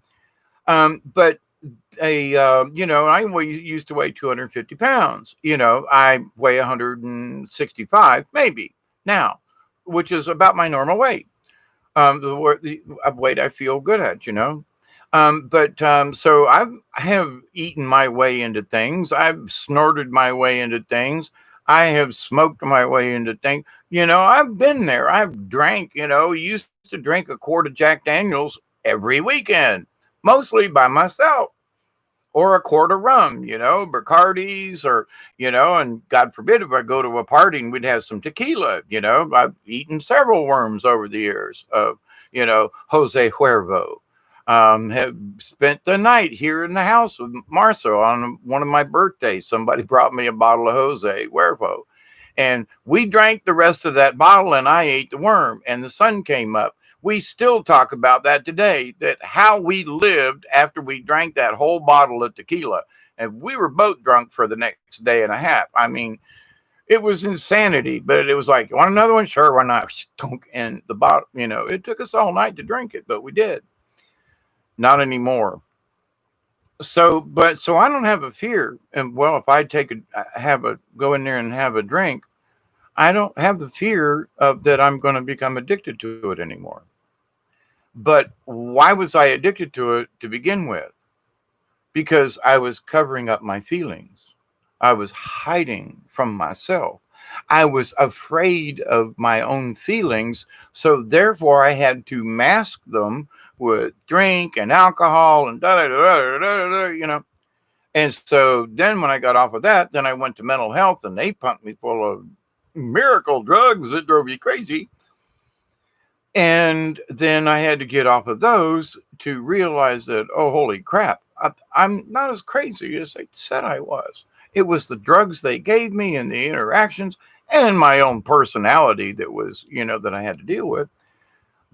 But I used to weigh 250 pounds. I weigh 165 maybe now, which is about my normal weight. The weight I feel good at. So I have eaten my way into things. I've snorted my way into things. I have smoked my way into things. I've been there. I've drank, used to drink a quart of Jack Daniels every weekend, mostly by myself, or a quart of rum, Bacardi's, or, and God forbid if I go to a party and we'd have some tequila. I've eaten several worms over the years of, Jose Cuervo. Have spent the night here in the house with Marcia on one of my birthdays. Somebody brought me a bottle of Jose Cuervo, and we drank the rest of that bottle, and I ate the worm, and the sun came up. We still talk about that today, that how we lived after we drank that whole bottle of tequila. And we were both drunk for the next day and a half. I mean, it was insanity, but it was like, you want another one? Sure, why not? And the bottle, it took us all night to drink it, but we did. Not anymore. So I don't have a fear. And well, if I go in there and have a drink, I don't have the fear of that I'm going to become addicted to it anymore. But why was I addicted to it to begin with? Because I was covering up my feelings. I was hiding from myself. I was afraid of my own feelings. So therefore, I had to mask them with drink and alcohol and And so then when I got off of that, then I went to mental health, and they pumped me full of miracle drugs that drove you crazy. And then I had to get off of those to realize that, oh, holy crap, I'm not as crazy as they said I was. It was the drugs they gave me and the interactions and my own personality that was, that I had to deal with.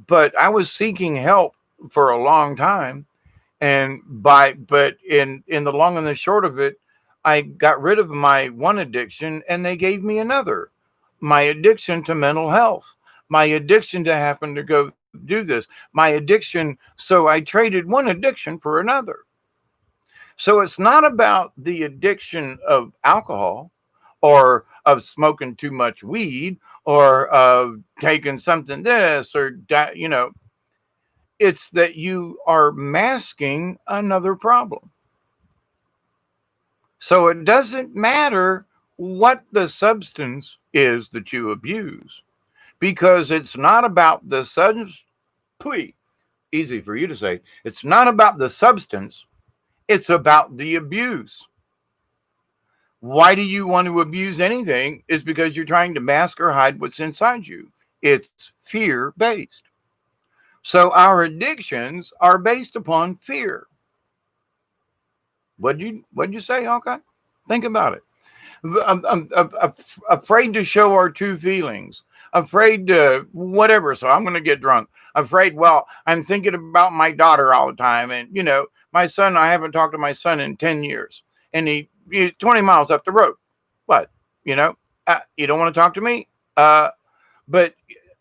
But I was seeking help for a long time. But in the long and the short of it, I got rid of my one addiction and they gave me another. My addiction to mental health, my addiction to happen to go do this, my addiction. So I traded one addiction for another. So it's not about the addiction of alcohol or of smoking too much weed or of taking something this or that, it's that you are masking another problem. So it doesn't matter what the substance is that you abuse, because it's not about the substance. Easy for you to say. It's not about the substance. It's about the abuse. Why do you want to abuse anything? Is because you're trying to mask or hide what's inside you. It's fear-based. So our addictions are based upon fear. What'd you say, okay? Think about it. I'm afraid to show our true feelings. Afraid to whatever. So I'm going to get drunk. Afraid. Well, I'm thinking about my daughter all the time, and my son. I haven't talked to my son in 10 years, and he's 20 miles up the road. What? You don't want to talk to me? But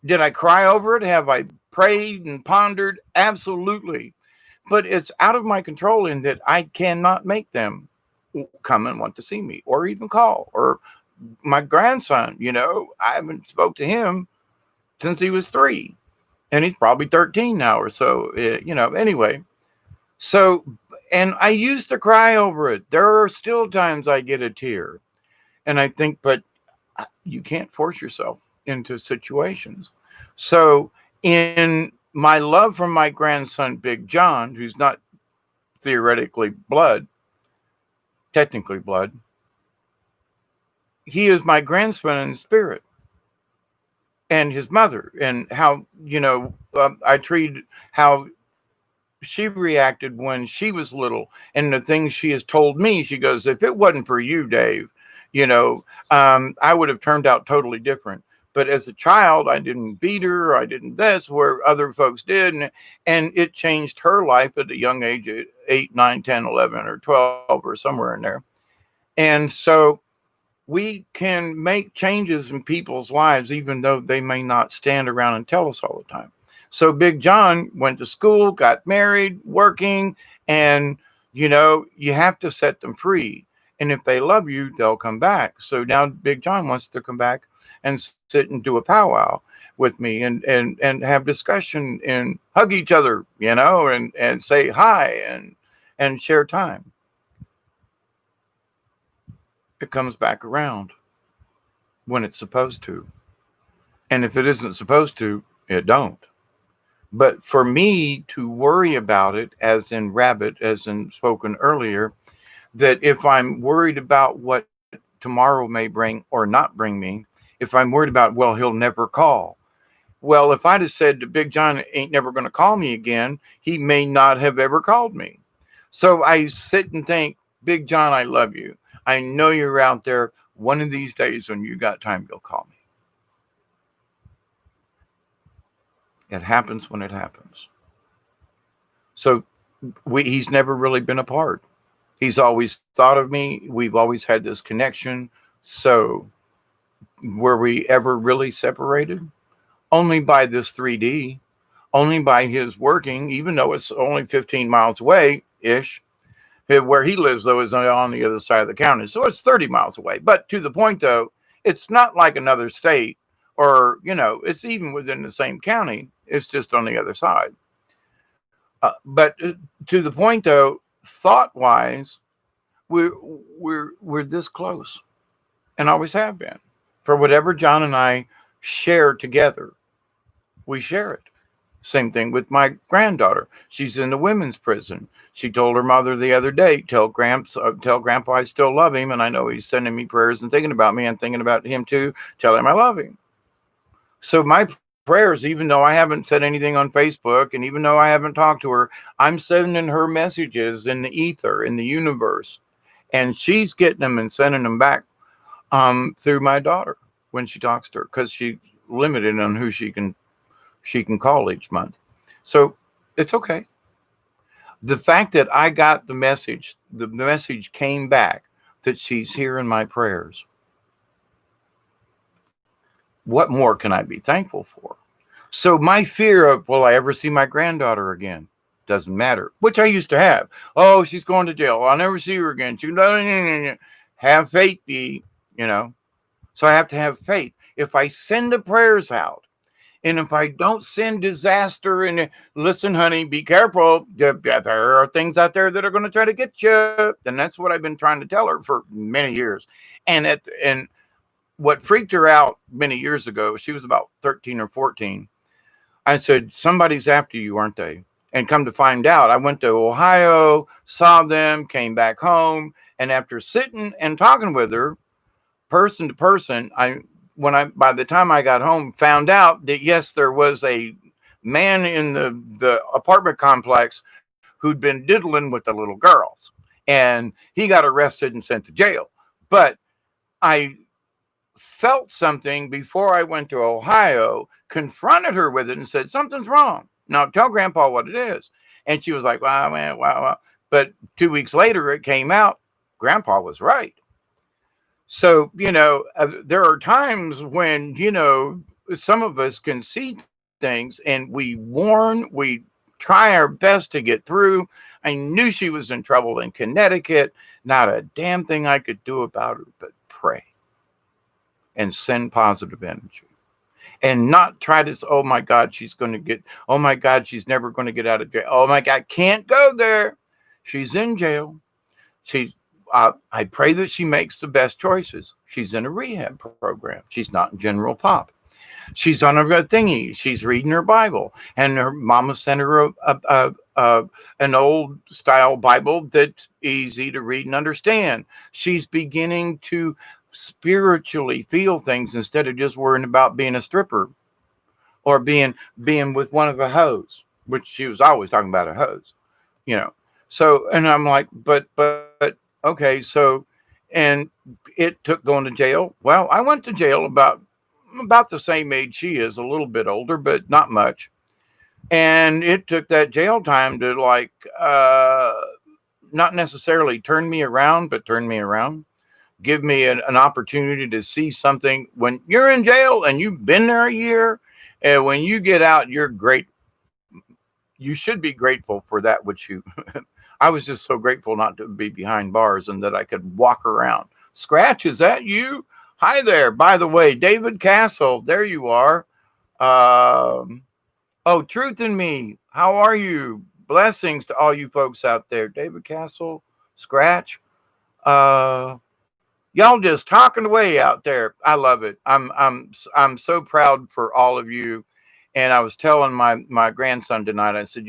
did I cry over it? Have I prayed and pondered? Absolutely. But it's out of my control in that I cannot make them come and want to see me or even call. Or my grandson, I haven't spoke to him since he was 3, and he's probably 13 now or so, anyway. So, and I used to cry over it. There are still times I get a tear and I think, but you can't force yourself into situations. So in my love for my grandson, Big John, who's not theoretically blood, technically blood, he is my grandson in spirit, and his mother, and how, I treat how she reacted when she was little, and the things she has told me. She goes, if it wasn't for you, Dave, you know, I would have turned out totally different. But as a child, I didn't beat her. I didn't this where other folks did. And it changed her life at a young age, at 8, 9, 10, 11, or 12, or somewhere in there. And so we can make changes in people's lives, even though they may not stand around and tell us all the time. So Big John went to school, got married, working, and you have to set them free. And if they love you, they'll come back. So now Big John wants to come back and sit and do a powwow with me and have discussion and hug each other, and say hi and share time. It comes back around when it's supposed to. And if it isn't supposed to, it don't. But for me to worry about it, as in rabbit, as in spoken earlier, that if I'm worried about what tomorrow may bring or not bring me, if I'm worried about, well, he'll never call. Well, if I'd have said to Big John ain't never going to call me again, he may not have ever called me. So I sit and think, Big John, I love you. I know you're out there. One of these days when you got time, you'll call me. It happens when it happens. So he's never really been apart. He's always thought of me. We've always had this connection. So were we ever really separated? Only by this 3D, only by his working, even though it's only 15 miles away-ish. Where he lives, though, is on the other side of the county. So it's 30 miles away. But to the point, though, it's not like another state or, it's even within the same county. It's just on the other side. But to the point, though, thought-wise, we're this close and always have been. For whatever John and I share together, we share it. Same thing with my granddaughter. She's in the women's prison. She told her mother the other day, tell Grandpa I still love him, and I know he's sending me prayers and thinking about me and thinking about him too. Tell him I love him. So my prayers, even though I haven't said anything on Facebook, and even though I haven't talked to her, I'm sending her messages in the ether, in the universe, and she's getting them and sending them back through my daughter when she talks to her, because she's limited on who she can call each month. So it's okay. The fact that I got the message came back that she's hearing my prayers. What more can I be thankful for? So my fear of, will I ever see my granddaughter again? Doesn't matter, which I used to have. Oh, she's going to jail. I'll never see her again. Have faith, So I have to have faith. If I send the prayers out, and if I don't send disaster, and listen, honey, be careful. There are things out there that are going to try to get you. And that's what I've been trying to tell her for many years. And what freaked her out many years ago, she was about 13 or 14. I said, somebody's after you, aren't they? And come to find out, I went to Ohio, saw them, came back home. And after sitting and talking with her, person to person, by the time I got home, found out that yes, there was a man in the apartment complex who'd been diddling with the little girls, and he got arrested and sent to jail. But I felt something before I went to Ohio, confronted her with it, and said, something's wrong. Now tell Grandpa what it is. And she was like, wow, man, wow. But 2 weeks later, it came out, Grandpa was right. So, there are times when, some of us can see things and we warn, we try our best to get through. I knew she was in trouble in Connecticut. Not a damn thing I could do about her but pray and send positive energy. And not try to, oh my God, she's never going to get out of jail. Oh my God, can't go there. She's in jail. I pray that she makes the best choices. She's in a rehab program. She's not in general pop. She's on a thingy. She's reading her Bible, and her mama sent her an old style Bible that's easy to read and understand. She's beginning to spiritually feel things instead of just worrying about being a stripper or being with one of the hoes. which she was always talking about a hose, you know. So, and I'm like, but okay, so, and it took going to jail. Well, I went to jail about the same age she is, a little bit older, but not much. And it took that jail time to like, not necessarily turn me around, but turn me around, give me an opportunity to see something. When you're in jail and you've been there a year, and when you get out, you're great. You should be grateful for that which you. I was just so grateful not to be behind bars and that I could walk around. Scratch, is that you? Hi there. By the way, David Castle, there you are. Um, oh, Truth in Me, how are you? Blessings to all you folks out there. David Castle, Scratch. Uh, Y'all just talking away out there. I love it. I'm so proud for all of you. And I was telling my grandson tonight, I said,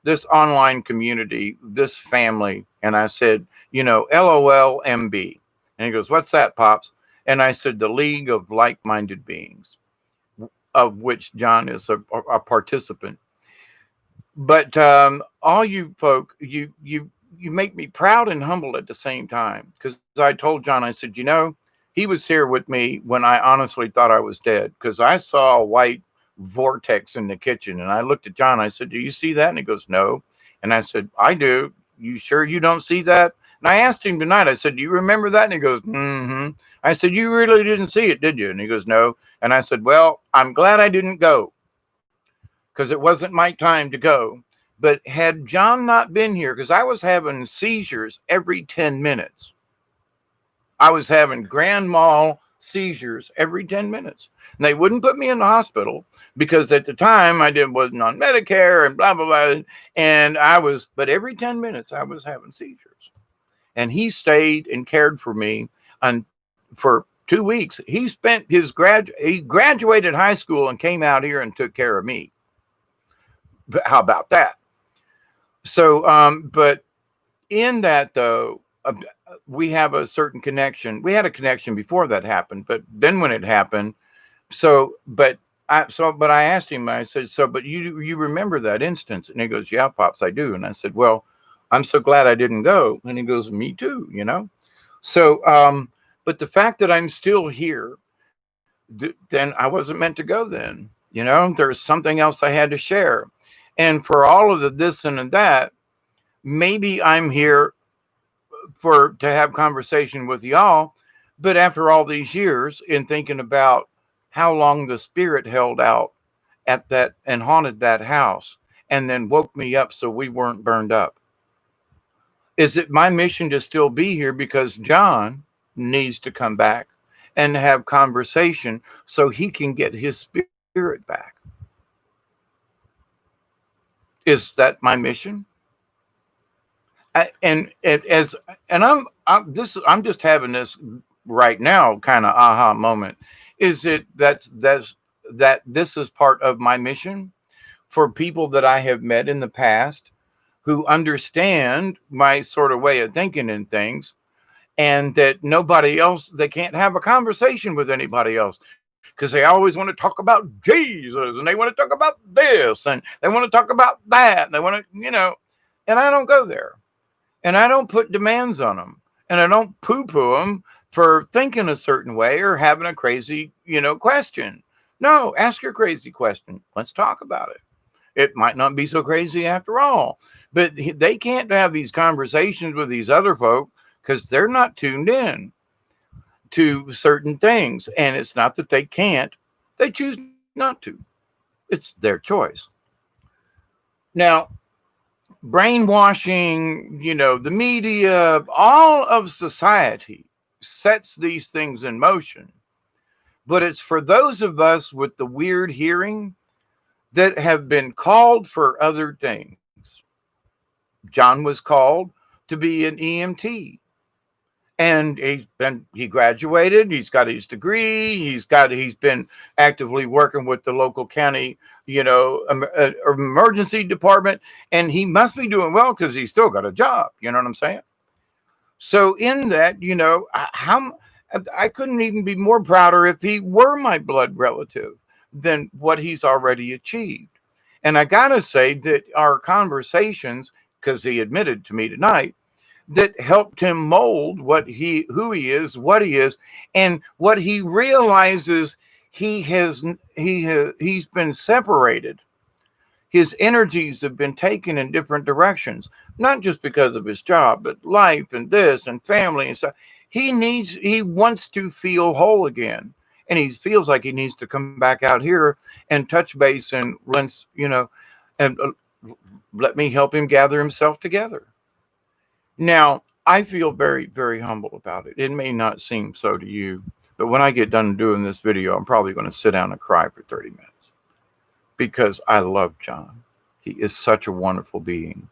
this online community, this family, and I said, LOL MB. And he goes, "What's that, Pops?" And I said, "The League of Like-Minded Beings," of which John is a participant. But all you folk, you make me proud and humble at the same time. Because I told John, I said, he was here with me when I honestly thought I was dead. Because I saw a white vortex in the kitchen, and I looked at John. I said, "Do you see that?" And he goes, "No." And I said, "I do. You sure you don't see that?" And I asked him tonight. I said, "Do you remember that?" And he goes, "Mm-hmm." I said, "You really didn't see it, did you?" And he goes, "No." And I said, "Well, I'm glad I didn't go, because it wasn't my time to go." But had John not been here, because I was having seizures every 10 minutes, I was having grand mal seizures every 10 minutes. And they wouldn't put me in the hospital because at the time wasn't on Medicare and blah, blah, blah. And but every 10 minutes I was having seizures. And he stayed and cared for me for 2 weeks. He spent he graduated high school and came out here and took care of me. But how about that? So, but in that though, we have a certain connection. We had a connection before that happened, but then when it happened, but I asked him, I said, but you remember that instance? And he goes, "Yeah, Pops, I do." And I said, "Well, I'm so glad I didn't go." And he goes, "Me too, So, but the fact that I'm still here, then I wasn't meant to go then, there's something else I had to share. And for all of the this and that, maybe I'm here to have conversation with y'all. But after all these years in thinking about how long the spirit held out at that and haunted that house and then woke me up so we weren't burned up, is it my mission to still be here because John needs to come back and have conversation so he can get his spirit back? Is that my mission? I'm just having this right now kind of aha moment. Is it that this is part of my mission for people that I have met in the past who understand my sort of way of thinking and things, and that nobody else, they can't have a conversation with anybody else because they always want to talk about Jesus and they want to talk about this and they want to talk about that and they want to, and I don't go there. And I don't put demands on them, and I don't poo-poo them for thinking a certain way or having a crazy, question. No, ask your crazy question. Let's talk about it. It might not be so crazy after all, but they can't have these conversations with these other folk because they're not tuned in to certain things. And it's not that they can't, they choose not to. It's their choice. Now, brainwashing, the media, all of society sets these things in motion. But it's for those of us with the weird hearing that have been called for other things. John was called to be an EMT. And he graduated, he's got his degree, he's been actively working with the local county, emergency department, and he must be doing well because he's still got a job. You know what I'm saying? So in that, I couldn't even be more prouder if he were my blood relative than what he's already achieved. And I got to say that our conversations, because he admitted to me tonight, that helped him mold who he is, what he is, and what he realizes he's been separated. His energies have been taken in different directions, not just because of his job, but life and this and family and stuff. He wants to feel whole again. And he feels like he needs to come back out here and touch base and and let me help him gather himself together. Now, I feel very, very humble about it. It may not seem so to you, but when I get done doing this video, I'm probably going to sit down and cry for 30 minutes because I love John. He is such a wonderful being.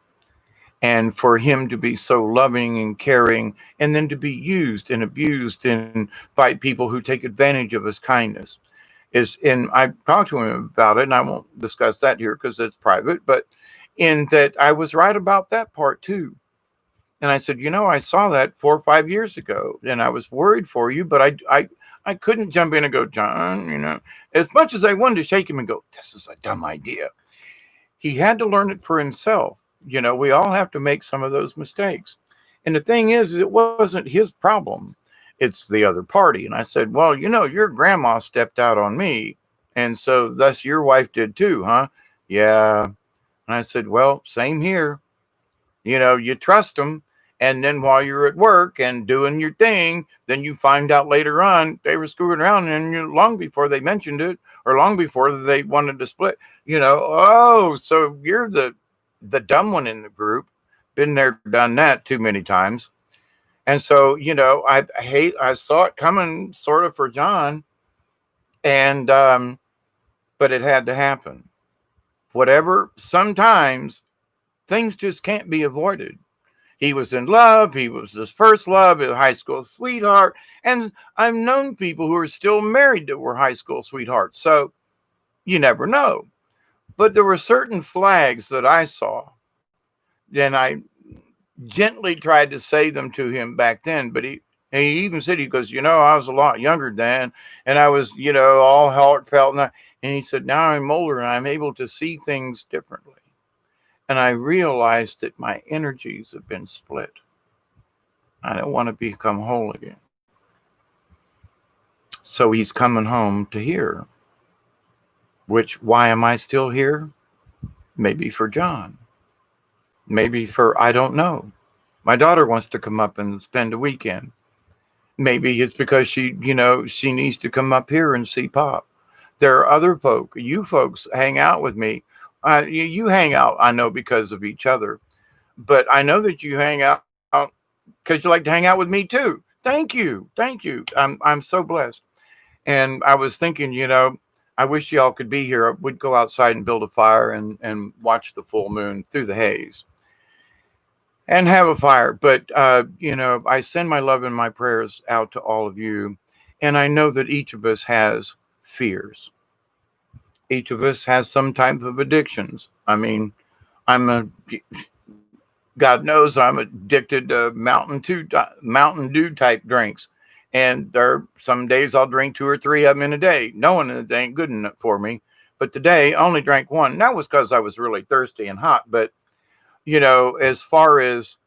And for him to be so loving and caring, and then to be used and abused and by people who take advantage of his kindness and I talked to him about it, and I won't discuss that here because it's private, but in that I was right about that part too. And I said, I saw that 4 or 5 years ago, and I was worried for you, but I couldn't jump in and go, John, as much as I wanted to shake him and go, this is a dumb idea. He had to learn it for himself. We all have to make some of those mistakes. And the thing is, it wasn't his problem. It's the other party. And I said, well, your grandma stepped out on me. And so thus your wife did too, huh? Yeah. And I said, well, same here. You trust them. And then while you're at work and doing your thing, then you find out later on they were screwing around, and long before they mentioned it or long before they wanted to split, oh, so you're the dumb one in the group. Been there, done that too many times. And so, I saw it coming sort of for John, and, but it had to happen. Whatever, sometimes things just can't be avoided. He was in love. He was his first love, a high school sweetheart. And I've known people who are still married that were high school sweethearts. So you never know. But there were certain flags that I saw. And I gently tried to say them to him back then. But he even said, he goes, I was a lot younger then. And I was, all heartfelt. And he said, now I'm older and I'm able to see things differently. And I realized that my energies have been split. I don't want to become whole again. So he's coming home to here. Why am I still here? Maybe for John. Maybe for, I don't know. My daughter wants to come up and spend a weekend. Maybe it's because she needs to come up here and see Pop. There are other folk. You folks hang out with me. You hang out, I know, because of each other, but I know that you hang out because you like to hang out with me too. Thank you. I'm so blessed. And I was thinking, I wish y'all could be here. We'd go outside and build a fire and watch the full moon through the haze and have a fire. But, I send my love and my prayers out to all of you. And I know that each of us has fears. Each of us has some type of addictions. I mean, God knows I'm addicted to Mountain Dew type drinks. And there are some days I'll drink 2 or 3 of them in a day, knowing that they ain't good enough for me. But today I only drank one. And that was because I was really thirsty and hot. But, as far as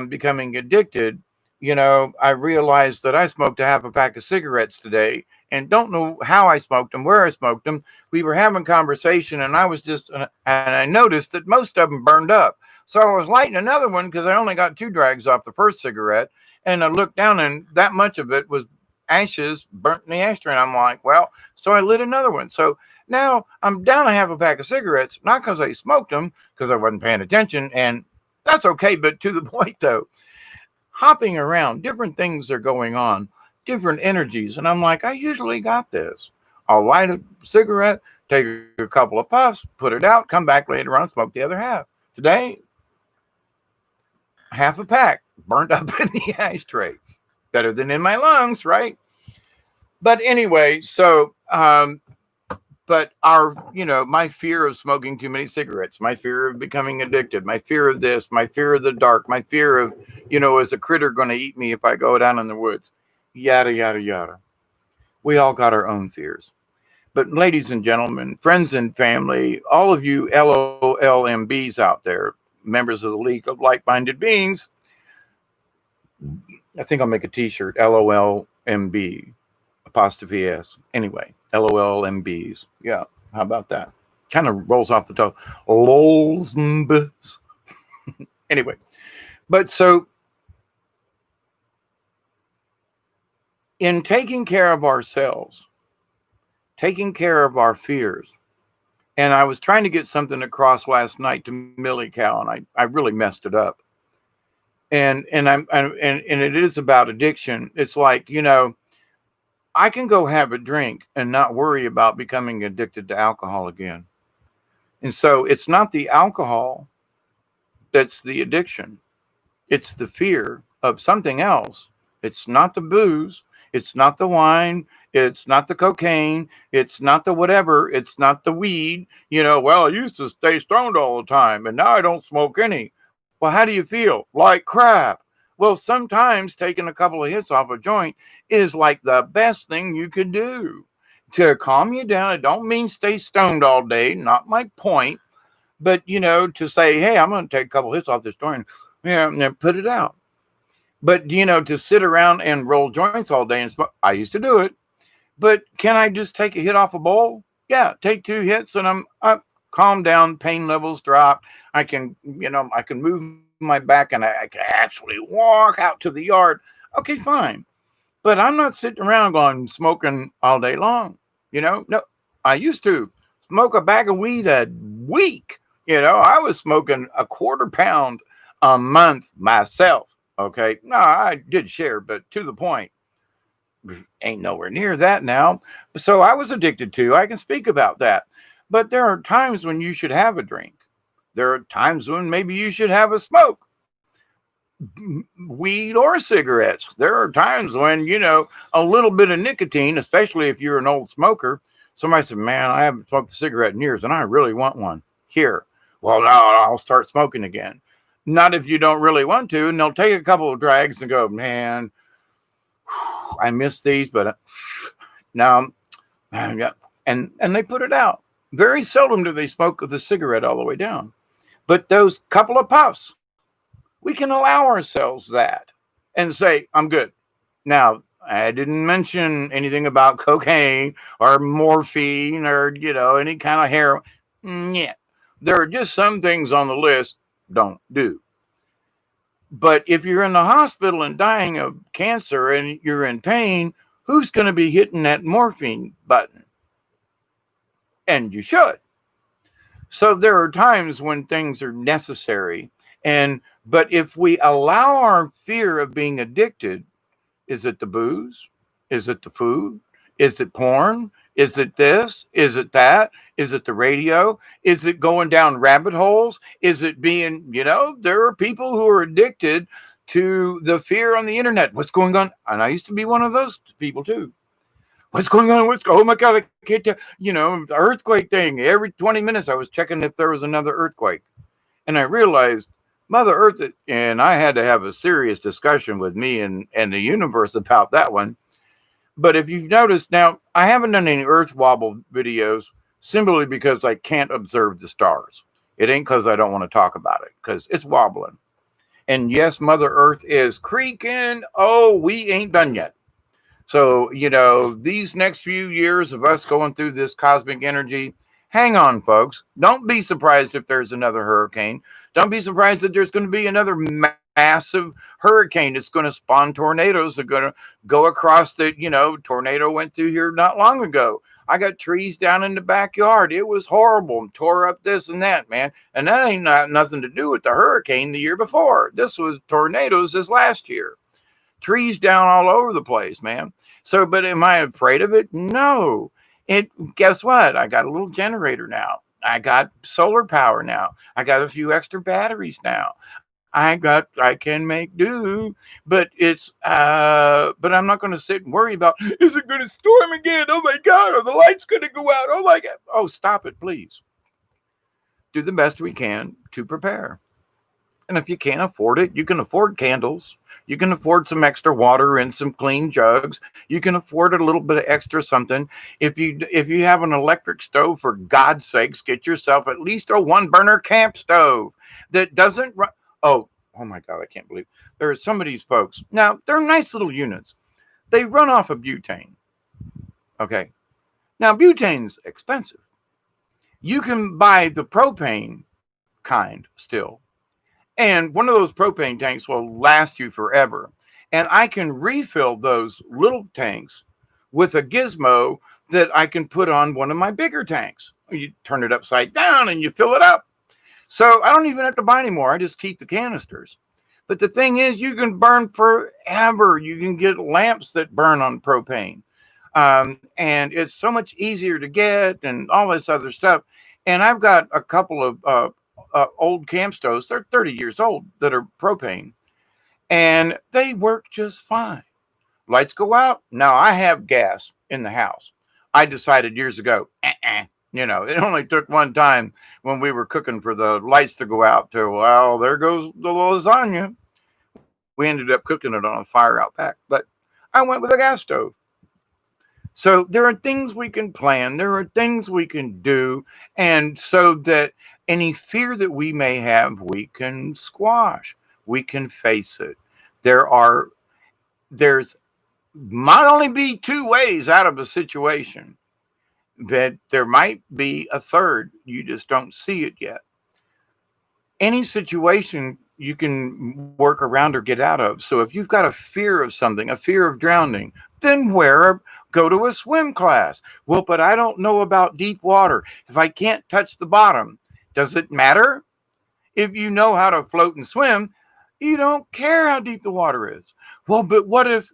becoming addicted, I realized that I smoked a half a pack of cigarettes today and don't know how I smoked them, where I smoked them. We were having conversation, and I was and I noticed that most of them burned up. So I was lighting another one because I only got 2 drags off the first cigarette. And I looked down, and that much of it was ashes burnt in the ashtray. And I'm like, well, so I lit another one. So now I'm down a half a pack of cigarettes, not because I smoked them, because I wasn't paying attention. And that's okay. But to the point, though, hopping around, different things are going on, different energies. And I'm like, I usually got this. I'll light a cigarette, take a couple of puffs, put it out, come back later on, smoke the other half. Today, half a pack burnt up in the ashtray. Better than in my lungs, right? But anyway, so, but my fear of smoking too many cigarettes, my fear of becoming addicted, my fear of this, my fear of the dark, my fear of, is a critter going to eat me if I go down in the woods, yada, yada, yada. We all got our own fears. But ladies and gentlemen, friends and family, all of you LOLMBs out there, members of the League of Like-Minded Beings, I think I'll make a t-shirt, LOLMB, apostrophe S. Anyway, LOLMBs. Yeah, how about that? Kind of rolls off the tongue. LOLMBs. Anyway, but so in taking care of ourselves, taking care of our fears, and I was trying to get something across last night to Millie Cow, and I really messed it up. And it is about addiction. It's like, I can go have a drink and not worry about becoming addicted to alcohol again. And so it's not the alcohol that's the addiction. It's the fear of something else. It's not the booze. It's not the wine. It's not the cocaine. It's not the whatever. It's not the weed. Well, I used to stay stoned all the time and now I don't smoke any. Well, how do you feel? Like crap. Well, sometimes taking a couple of hits off a joint is like the best thing you could do to calm you down. I don't mean stay stoned all day, not my point, but to say, hey, I'm going to take a couple of hits off this joint, and then put it out. But to sit around and roll joints all day and smoke, I used to do it. But can I just take a hit off a bowl? Yeah, take 2 hits and I'm calm down, pain levels drop. I can move my back and I can actually walk out to the yard. Okay, fine. But I'm not sitting around going smoking all day long. No, I used to smoke a bag of weed a week. I was smoking a 1/4 pound a month myself. Okay. No, I did share, but to the point. Ain't nowhere near that now. So I was addicted to. I can speak about that. But there are times when you should have a drink. There are times when maybe you should have a smoke, weed or cigarettes. There are times when, a little bit of nicotine, especially if you're an old smoker. Somebody said, man, I haven't smoked a cigarette in years and I really want one. Here. Well, now I'll start smoking again. Not if you don't really want to. And they'll take a couple of drags and go, man, I miss these, but now, and they put it out. Very seldom do they smoke the cigarette all the way down. But those couple of puffs, we can allow ourselves that and say, I'm good. Now, I didn't mention anything about cocaine or morphine or, any kind of heroin. Yeah. There are just some things on the list don't do. But if you're in the hospital and dying of cancer and you're in pain, who's going to be hitting that morphine button? And you should. So there are times when things are necessary. But if we allow our fear of being addicted, is it the booze? Is it the food? Is it porn? Is it this? Is it that? Is it the radio? Is it going down rabbit holes? Is it being, there are people who are addicted to the fear on the internet. What's going on? And I used to be one of those people too. What's going on? Oh my God, I can't tell. The earthquake thing. Every 20 minutes I was checking if there was another earthquake. And I realized Mother Earth, and I had to have a serious discussion with me and the universe about that one. But if you've noticed now, I haven't done any earth wobble videos simply because I can't observe the stars. It ain't because I don't want to talk about it, because it's wobbling. And yes, Mother Earth is creaking. Oh, we ain't done yet. So, these next few years of us going through this cosmic energy, hang on, folks. Don't be surprised if there's another hurricane. Don't be surprised that there's going to be another massive hurricane. It's going to spawn tornadoes. They're going to go across the, tornado went through here not long ago. I got trees down in the backyard. It was horrible. Tore up this and that, man. And that ain't nothing to do with the hurricane the year before. This was tornadoes this last year. Trees down all over the place, man. So, but am I afraid of it? No. Guess what? I got a little generator now. I got solar power now. I got a few extra batteries now. I can make do, but but I'm not going to sit and worry about, is it going to storm again? Oh my God, are the lights going to go out? Oh my God. Oh, stop it, please. Do the best we can to prepare. And if you can't afford it, you can afford candles. You can afford some extra water and some clean jugs. You can afford a little bit of extra something. If you have an electric stove, for God's sakes, get yourself at least a one burner camp stove that doesn't run. Oh my God, I can't believe there are some of these folks. Now, they're nice little units. They run off of butane. Okay. Now, butane's expensive. You can buy the propane kind still. And one of those propane tanks will last you forever. And I can refill those little tanks with a gizmo that I can put on one of my bigger tanks. You turn it upside down and you fill it up. So I don't even have to buy anymore. I just keep the canisters. But the thing is, you can burn forever. You can get lamps that burn on propane. And it's so much easier to get and all this other stuff. And I've got a couple of old camp stoves. They're 30 years old that are propane. And they work just fine. Lights go out. Now I have gas in the house. I decided years ago, it only took one time when we were cooking for the lights to go out to, well, there goes the lasagna. We ended up cooking it on a fire out back, but I went with a gas stove. So there are things we can plan. There are things we can do. And so that any fear that we may have, we can squash. We can face it. There's might only be two ways out of a situation, that there might be a third. You just don't see it yet. Any situation you can work around or get out of. So if you've got a fear of something, a fear of drowning, then go to a swim class. Well, but I don't know about deep water. If I can't touch the bottom, does it matter? If you know how to float and swim, you don't care how deep the water is. Well, but what if?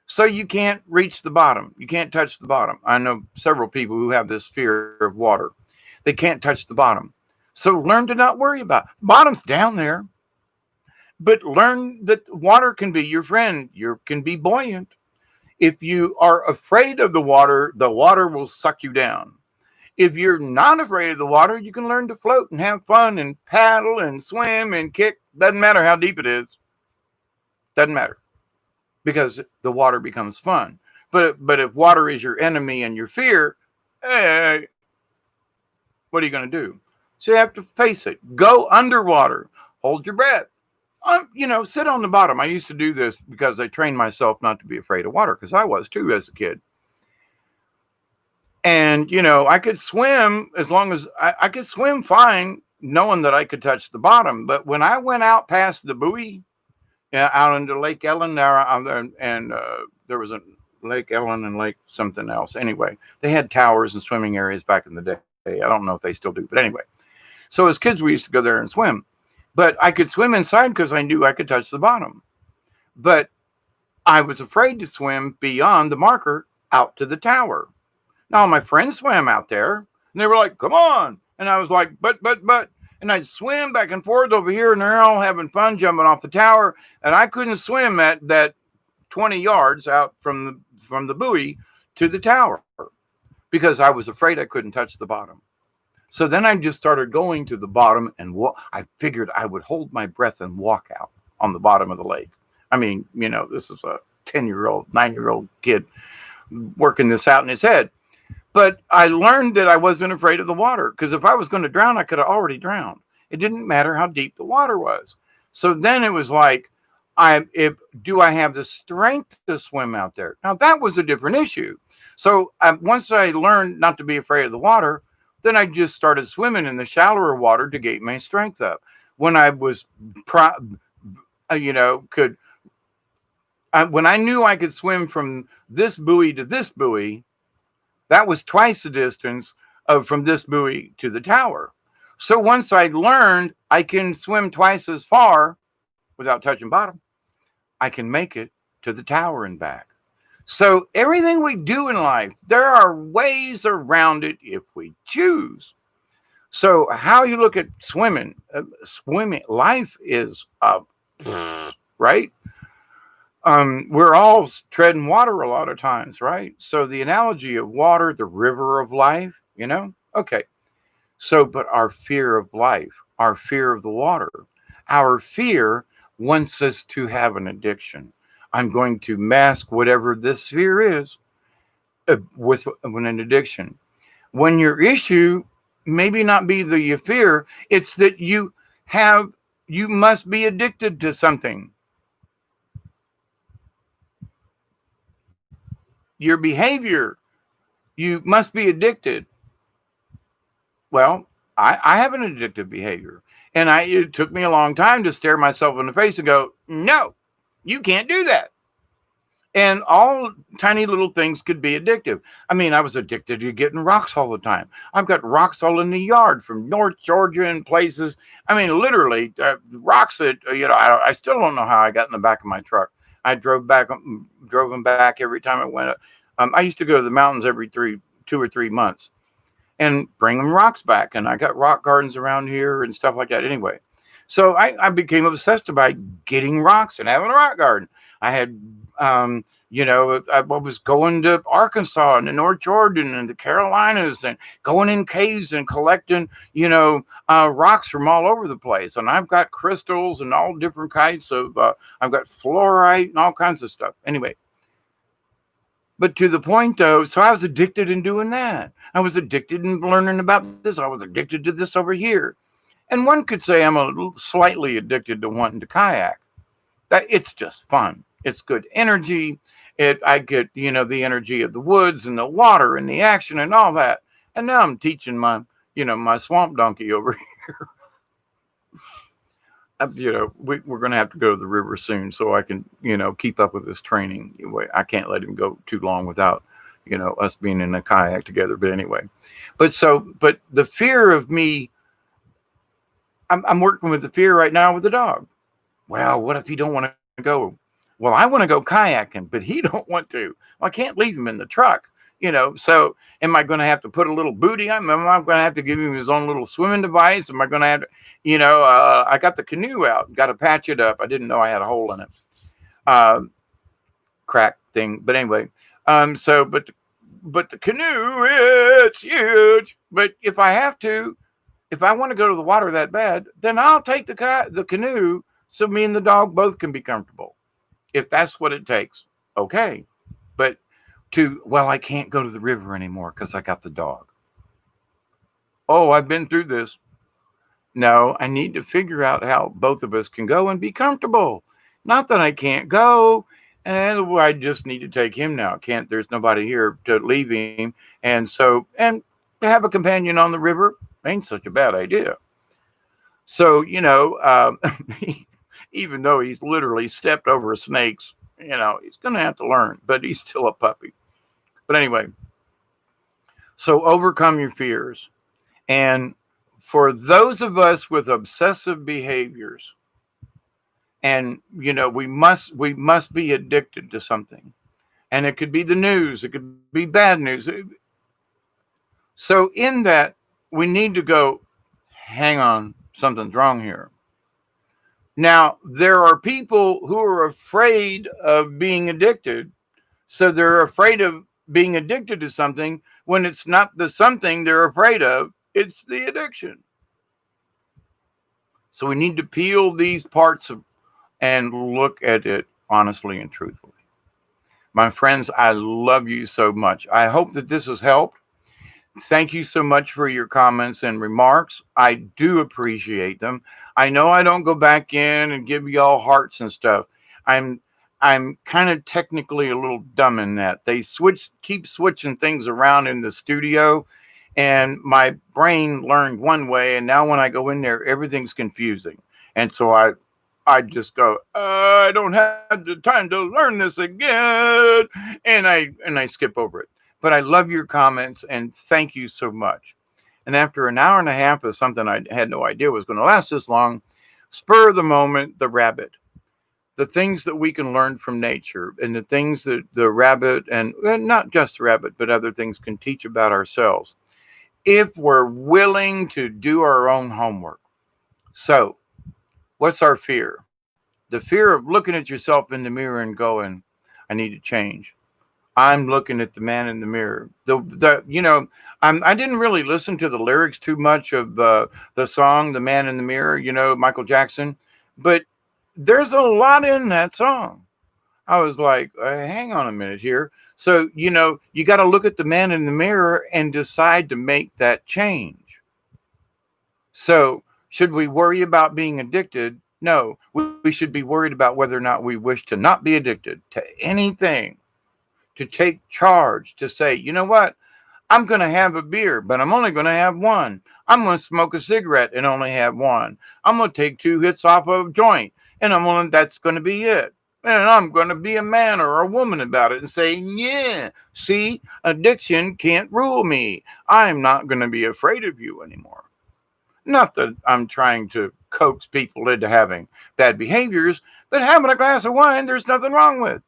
So you can't reach the bottom. You can't touch the bottom. I know several people who have this fear of water. They can't touch the bottom. So learn to not worry about it. Bottom's down there. But learn that water can be your friend. You can be buoyant. If you are afraid of the water will suck you down. If you're not afraid of the water, you can learn to float and have fun and paddle and swim and kick. Doesn't matter how deep it is. Doesn't matter. Because the water becomes fun. But if water is your enemy and your fear, hey, what are you going to do? So you have to face it. Go underwater. Hold your breath. Sit on the bottom. I used to do this because I trained myself not to be afraid of water, because I was too as a kid. And, I could swim as long as I could swim fine, knowing that I could touch the bottom. But when I went out past the buoy, out into Lake Ellen there, and there was a Lake Ellen and Lake something else. Anyway, they had towers and swimming areas back in the day. I don't know if they still do, but anyway. So as kids, we used to go there and swim. But I could swim inside because I knew I could touch the bottom. But I was afraid to swim beyond the marker out to the tower. Now, my friends swam out there, and they were like, come on. And I was like, but. And I'd swim back and forth over here, and they're all having fun jumping off the tower. And I couldn't swim at that 20 yards out from the buoy to the tower because I was afraid I couldn't touch the bottom. So then I just started going to the bottom, and I figured I would hold my breath and walk out on the bottom of the lake. I mean, this is a 10-year-old, 9-year-old kid working this out in his head. But I learned that I wasn't afraid of the water, because if I was going to drown, I could have already drowned. It didn't matter how deep the water was. So then it was like, do I have the strength to swim out there? Now, that was a different issue. So once I learned not to be afraid of the water, then I just started swimming in the shallower water to get my strength up. When I was, when I knew I could swim from this buoy to this buoy, that was twice the distance from this buoy to the tower. So once I learned I can swim twice as far without touching bottom, I can make it to the tower and back. So everything we do in life, there are ways around it if we choose. So how you look at swimming, life is right? We're all treading water a lot of times, right? So the analogy of water, the river of life, okay. So, but our fear of life, our fear of the water. Our fear wants us to have an addiction. I'm going to mask whatever this fear is with an addiction. When your issue maybe not be the fear, it's that have you must be addicted to something. Your behavior, you must be addicted. Well, I have an addictive behavior. And it took me a long time to stare myself in the face and go, no, you can't do that. And all tiny little things could be addictive. I mean, I was addicted to getting rocks all the time. I've got rocks all in the yard from North Georgia and places. I mean, literally rocks that, I still don't know how I got in the back of my truck. I drove them back every time I went. I used to go to the mountains every 2 or 3 months and bring them rocks back. And I got rock gardens around here and stuff like that anyway. So I became obsessed about getting rocks and having a rock garden. I had, I was going to Arkansas and the North Jordan and the Carolinas and going in caves and collecting, rocks from all over the place. And I've got crystals and all different kinds of, I've got fluorite and all kinds of stuff. Anyway, but to the point though, so I was addicted in doing that. I was addicted in learning about this. I was addicted to this over here. And one could say I'm slightly addicted to wanting to kayak. That it's just fun. It's good energy. I get, the energy of the woods and the water and the action and all that. And now I'm teaching my swamp donkey over here. We're going to have to go to the river soon so I can, keep up with this training. I can't let him go too long without, us being in a kayak together. But anyway, but the fear of me, I'm working with the fear right now with the dog. Well, what if he don't want to go? Well, I want to go kayaking, but he don't want to. Well, I can't leave him in the truck, So am I going to have to put a little booty on him? Am I going to have to give him his own little swimming device? Am I going to have to, I got the canoe out, got to patch it up. I didn't know I had a hole in it, crack thing. But anyway, but the canoe, it's huge. But if I want to go to the water that bad, then I'll take the canoe so me and the dog both can be comfortable. If that's what it takes, okay. But I can't go to the river anymore because I got the dog. Oh, I've been through this. No, I need to figure out how both of us can go and be comfortable. Not that I can't go, and I just need to take him now. There's nobody here to leave him. And to have a companion on the river ain't such a bad idea. So, even though he's literally stepped over snakes, he's going to have to learn, but he's still a puppy. But anyway, so overcome your fears. And for those of us with obsessive behaviors, and, we must be addicted to something. And it could be the news. It could be bad news. So in that, we need to go, hang on, something's wrong here. Now, there are people who are afraid of being addicted. So they're afraid of being addicted to something when it's not the something they're afraid of, it's the addiction. So we need to peel these parts and look at it honestly and truthfully. My friends, I love you so much. I hope that this has helped. Thank you so much for your comments and remarks. I do appreciate them. I know I don't go back in and give y'all hearts and stuff. I'm kind of technically a little dumb in that. They keep switching things around in the studio, and my brain learned one way, and now when I go in there, everything's confusing. And so I just go, I don't have the time to learn this again, and I skip over it. But I love your comments, and thank you so much. And after an hour and a half of something I had no idea was going to last this long, spur of the moment, the rabbit. The things that we can learn from nature, and the things that the rabbit, and not just the rabbit, but other things can teach about ourselves, if we're willing to do our own homework. So, what's our fear? The fear of looking at yourself in the mirror and going, I need to change. I'm looking at the man in the mirror. I didn't really listen to the lyrics too much of the song "The Man in the Mirror." Michael Jackson, but there's a lot in that song. I was like, hang on a minute here. So you got to look at the man in the mirror and decide to make that change. So should we worry about being addicted? No, we should be worried about whether or not we wish to not be addicted to anything, to take charge, to say, you know what? I'm going to have a beer, but I'm only going to have one. I'm going to smoke a cigarette and only have one. I'm going to take 2 hits off of a joint, and that's going to be it. And I'm going to be a man or a woman about it and say, yeah, see, addiction can't rule me. I'm not going to be afraid of you anymore. Not that I'm trying to coax people into having bad behaviors, but having a glass of wine, there's nothing wrong with.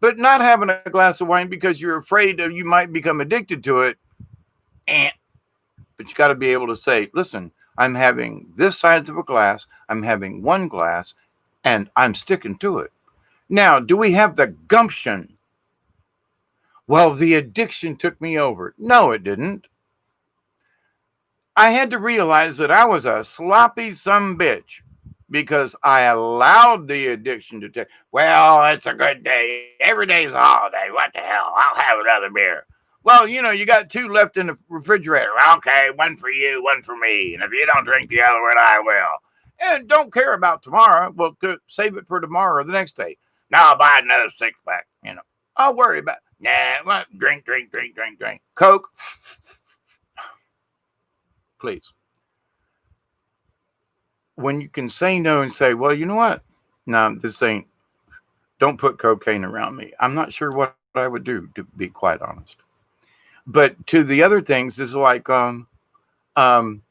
But not having a glass of wine because you're afraid that you might become addicted to it. But you got to be able to say, listen, I'm having this size of a glass. I'm having one glass and I'm sticking to it. Now, do we have the gumption? Well, the addiction took me over. No, it didn't. I had to realize that I was a sloppy sumbitch because I allowed the addiction to take. Well, it's a good day. Every day's a holiday. What the hell? I'll have another beer. Well, you got 2 left in the refrigerator. Okay, one for you, one for me. And if you don't drink the other one, I will. And don't care about tomorrow. Well, save it for tomorrow or the next day. Now I'll buy another 6-pack. I'll worry about it. Nah, well, drink. Coke. Please. When you can say no and say, well, you know what? No, don't put cocaine around me. I'm not sure what I would do, to be quite honest. But to the other things is like, I'm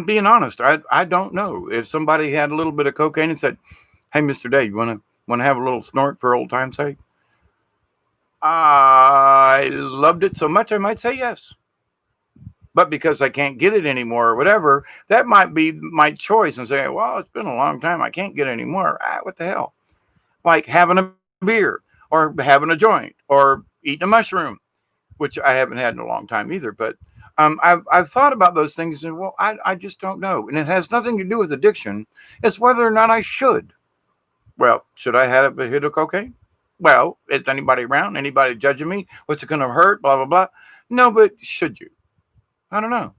being honest. I don't know. If somebody had a little bit of cocaine and said, hey, Mr. Day, you want to have a little snort for old time's sake? I loved it so much I might say yes. But because I can't get it anymore or whatever, that might be my choice and say, well, it's been a long time. I can't get any more. What the hell? Like having a beer or having a joint or eating a mushroom, which I haven't had in a long time either. But I've thought about those things and, well, I just don't know. And it has nothing to do with addiction. It's whether or not I should. Well, should I have a hit of cocaine? Well, is anybody around? Anybody judging me? What's it going to hurt? Blah, blah, blah. No, but should you? I don't know.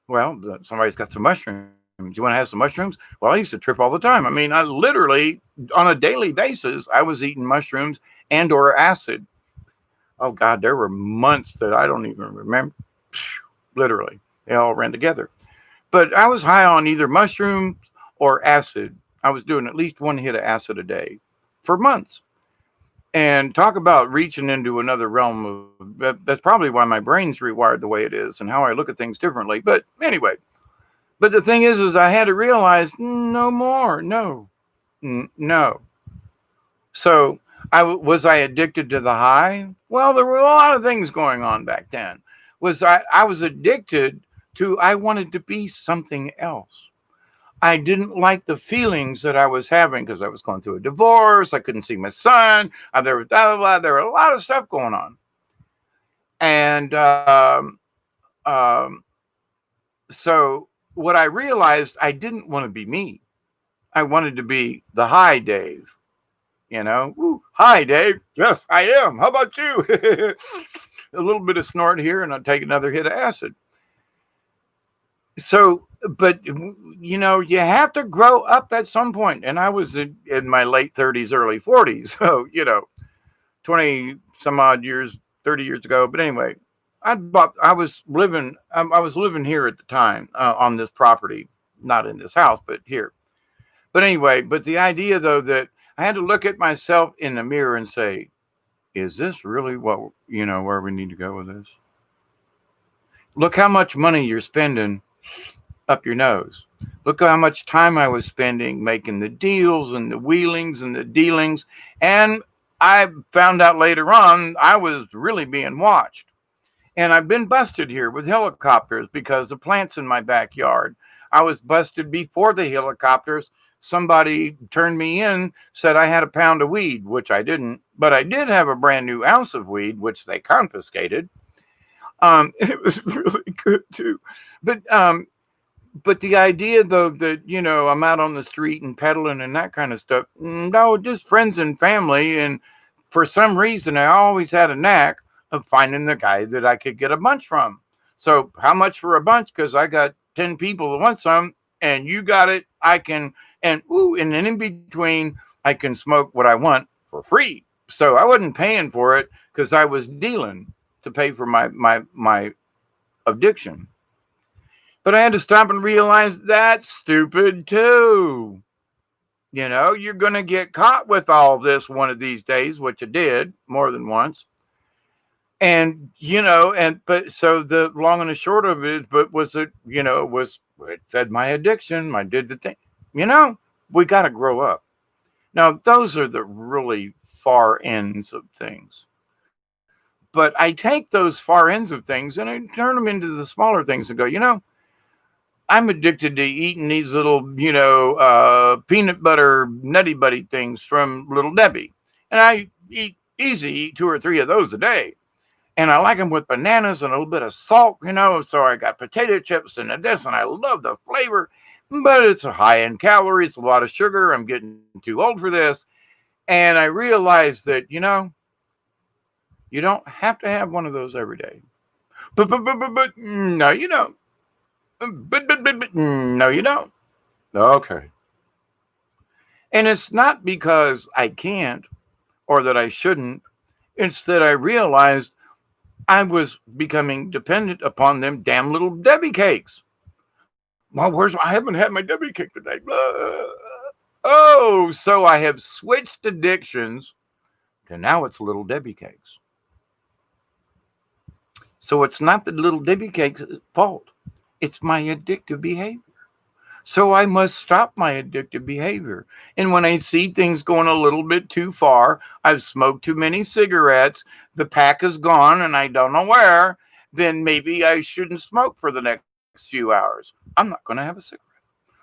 Well, somebody's got some mushrooms. You want to have some mushrooms? Well, I used to trip all the time. I mean, I literally, on a daily basis, I was eating mushrooms and or acid. Oh, God, there were months that I don't even remember. Literally, they all ran together. But I was high on either mushrooms or acid. I was doing at least 1 hit of acid a day for months. And talk about reaching into another realm of, that's probably why my brain's rewired the way it is and how I look at things differently. But anyway, but the thing is I had to realize no more. No. So was I addicted to the high? Well, there were a lot of things going on back then. I was addicted to, I wanted to be something else. I didn't like the feelings that I was having because I was going through a divorce. I couldn't see my son. There were a lot of stuff going on. And so what I realized, I didn't want to be me. I wanted to be the high Dave. Ooh, hi, Dave. Yes, I am. How about you? A little bit of snort here and I'll take another hit of acid. So, but, you have to grow up at some point. And I was in my late 30s, early 40s. So, 20 some odd years, 30 years ago. But anyway, I was living here at the time on this property, not in this house, but here. But anyway, but the idea, though, that I had to look at myself in the mirror and say, is this really what, where we need to go with this? Look how much money you're spending up your nose. Look how much time I was spending making the deals and the wheelings and the dealings. And I found out later on I was really being watched. And I've been busted here with helicopters because the plants in my backyard. I was busted before the helicopters somebody turned me in, said I had a pound of weed, which I didn't, but I did have a brand new ounce of weed, which they confiscated. It was really good too. But the idea, though, that, I'm out on the street and peddling and that kind of stuff, no, just friends and family. And for some reason, I always had a knack of finding the guy that I could get a bunch from. So how much for a bunch? Because I got 10 people that want some, and you got it. I can, and then in between, I can smoke what I want for free. So I wasn't paying for it because I was dealing to pay for my addiction. But I had to stop and realize that's stupid too. You're going to get caught with all this one of these days, which I did more than once. And, but so the long and the short of it, but was it, it fed my addiction. I did the thing, we got to grow up. Now, those are the really far ends of things. But I take those far ends of things and I turn them into the smaller things and go, I'm addicted to eating these little, peanut butter nutty buddy things from Little Debbie. And I eat 2 or 3 of those a day. And I like them with bananas and a little bit of salt, so I got potato chips and this, and I love the flavor, but it's a high in calories, a lot of sugar. I'm getting too old for this. And I realized that, you don't have to have one of those every day. But no, you don't. But no, you don't. Okay. And it's not because I can't or that I shouldn't. It's that I realized I was becoming dependent upon them damn Little Debbie cakes. Well, I haven't had my Debbie cake today. Oh, so I have switched addictions to now it's Little Debbie cakes. So it's not the Little Debbie cakes' fault. It's my addictive behavior. So I must stop my addictive behavior. And when I see things going a little bit too far, I've smoked too many cigarettes, the pack is gone and I don't know where, then maybe I shouldn't smoke for the next few hours. I'm not going to have a cigarette,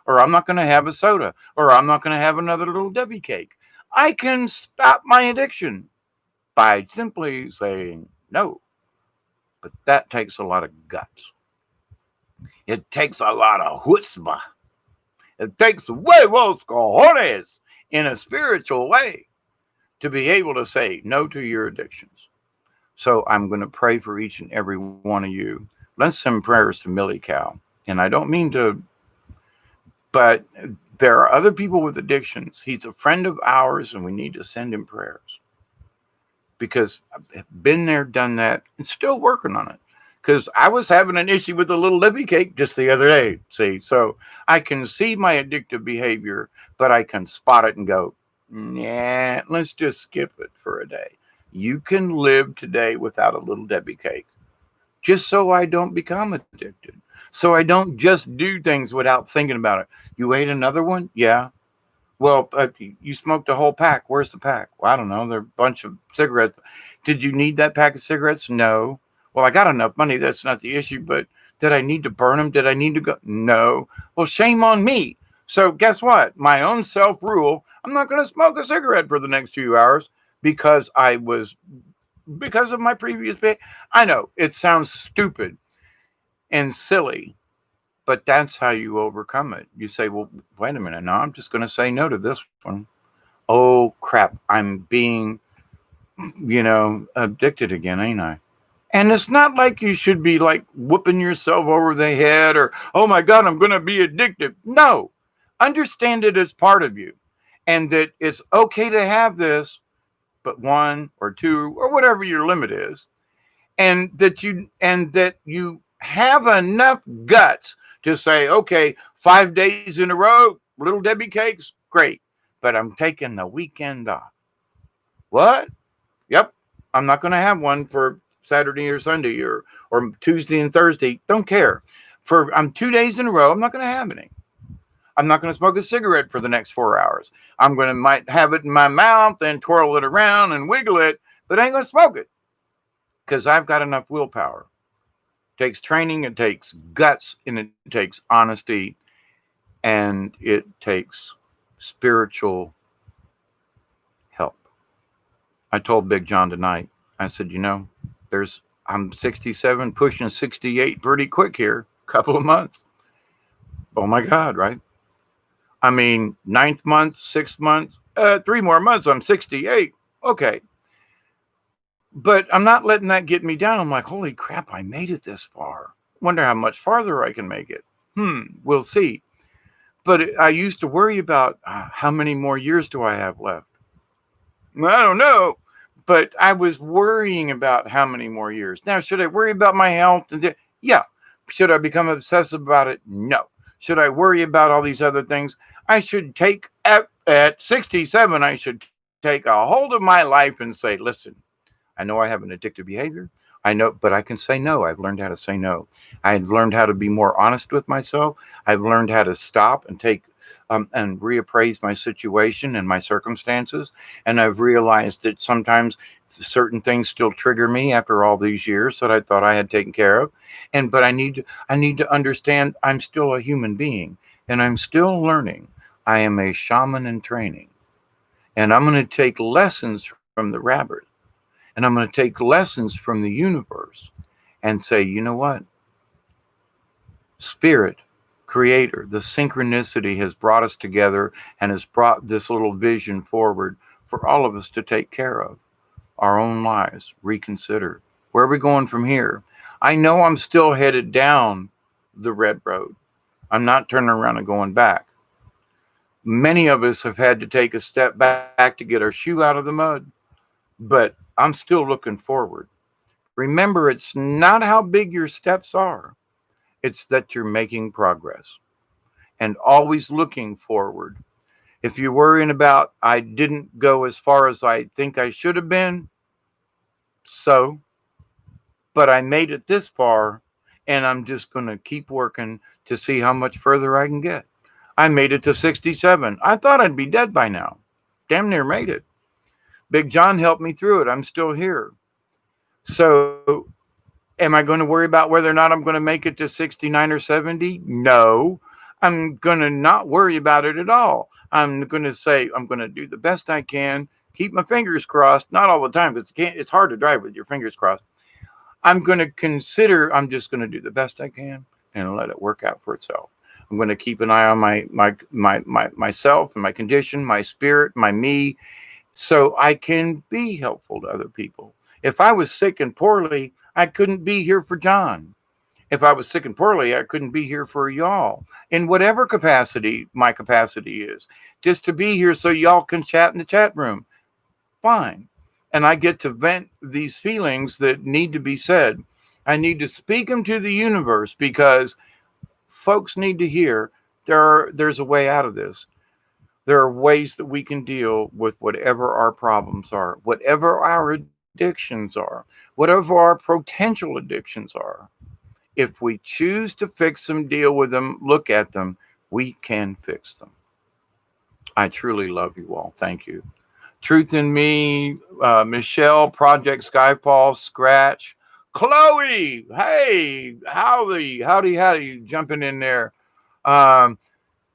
or I'm not going to have a soda, or I'm not going to have another Little Debbie cake. I can stop my addiction by simply saying no. But that takes a lot of guts. It takes a lot of chutzpah. It takes huevos cojones in a spiritual way to be able to say no to your addictions. So I'm going to pray for each and every one of you. Let's send prayers to Millie Cow. And I don't mean to, but there are other people with addictions. He's a friend of ours, and we need to send him prayers. Because I've been there, done that, and still working on it. Because I was having an issue with the Little Debbie cake just the other day. See, so I can see my addictive behavior, but I can spot it and go, nah, let's just skip it for a day. You can live today without a Little Debbie cake, just so I don't become addicted. So I don't just do things without thinking about it. You ate another one? Yeah. Well, you smoked a whole pack. Where's the pack? Well, I don't know. They're a bunch of cigarettes. Did you need that pack of cigarettes? No. Well, I got enough money. That's not the issue. But did I need to burn them? Did I need to go? No. Well, shame on me. So guess what? My own self-rule, I'm not going to smoke a cigarette for the next few hours because of my previous behavior. I know it sounds stupid and silly, but that's how you overcome it. You say, well, wait a minute. No, I'm just going to say no to this one. Oh, crap. I'm being, addicted again, ain't I? And it's not like you should be like whooping yourself over the head or, oh my God, I'm going to be addicted. No, understand it as part of you and that it's okay to have this, but 1 or 2 or whatever your limit is. And that you have enough guts to say, okay, 5 days in a row, Little Debbie cakes, great. But I'm taking the weekend off. What? Yep. I'm not going to have one for Saturday or Sunday or Tuesday and Thursday. Don't care. I'm 2 days in a row. I'm not going to have any. I'm not going to smoke a cigarette for the next 4 hours. I'm going to might have it in my mouth and twirl it around and wiggle it, but I ain't going to smoke it because I've got enough willpower. It takes training. It takes guts, and it takes honesty, and it takes spiritual help. I told Big John tonight, I said, I'm 67, pushing 68 pretty quick here, couple of months. Oh my God, right? I mean, ninth month, 6 months, 3 more months, I'm 68. Okay. But I'm not letting that get me down. I'm like, holy crap, I made it this far. Wonder how much farther I can make it. We'll see. But I used to worry about how many more years do I have left? I don't know. But I was worrying about how many more years. Now, should I worry about my health? Yeah. Should I become obsessive about it? No. Should I worry about all these other things? I should take, at 67, I should take a hold of my life and say, listen, I know I have an addictive behavior. I know, but I can say no. I've learned how to say no. I've learned how to be more honest with myself. I've learned how to stop and take and reappraise my situation and my circumstances. And I've realized that sometimes certain things still trigger me after all these years that I thought I had taken care of. But I need to understand I'm still a human being and I'm still learning. I am a shaman in training, and I'm going to take lessons from the rabbit, and I'm going to take lessons from the universe and say, you know what? Spirit, creator, the synchronicity has brought us together and has brought this little vision forward for all of us to take care of our own lives, reconsider. Where are we going from here? I know I'm still headed down the red road. I'm not turning around and going back. Many of us have had to take a step back to get our shoe out of the mud, but I'm still looking forward. Remember, it's not how big your steps are. It's that you're making progress and always looking forward. If you're worrying about, I didn't go as far as I think I should have been, but I made it this far, and I'm just going to keep working to see how much further I can get. I made it to 67. I thought I'd be dead by now. Damn near made it. Big John helped me through it. I'm still here. So am I going to worry about whether or not I'm going to make it to 69 or 70? No. I'm going to not worry about it at all. I'm going to say I'm going to do the best I can, keep my fingers crossed, not all the time because it's hard to drive with your fingers crossed. I'm going to consider I'm just going to do the best I can and let it work out for itself. I'm going to keep an eye on myself and my condition, my spirit, my me, so I can be helpful to other people. If I was sick and poorly, I couldn't be here for John. If I was sick and poorly, I couldn't be here for y'all in whatever capacity my capacity is, just to be here so y'all can chat in the chat room. Fine. And I get to vent these feelings that need to be said. I need to speak them to the universe because folks need to hear there's a way out of this. There are ways that we can deal with whatever our problems are, whatever our addictions are, whatever our potential addictions are. If we choose to fix them, deal with them, look at them, we can fix them. I truly love you all. Thank you. Truth in Me, Michelle, Project Skyfall, Scratch, Chloe. Hey, howdy, jumping in there.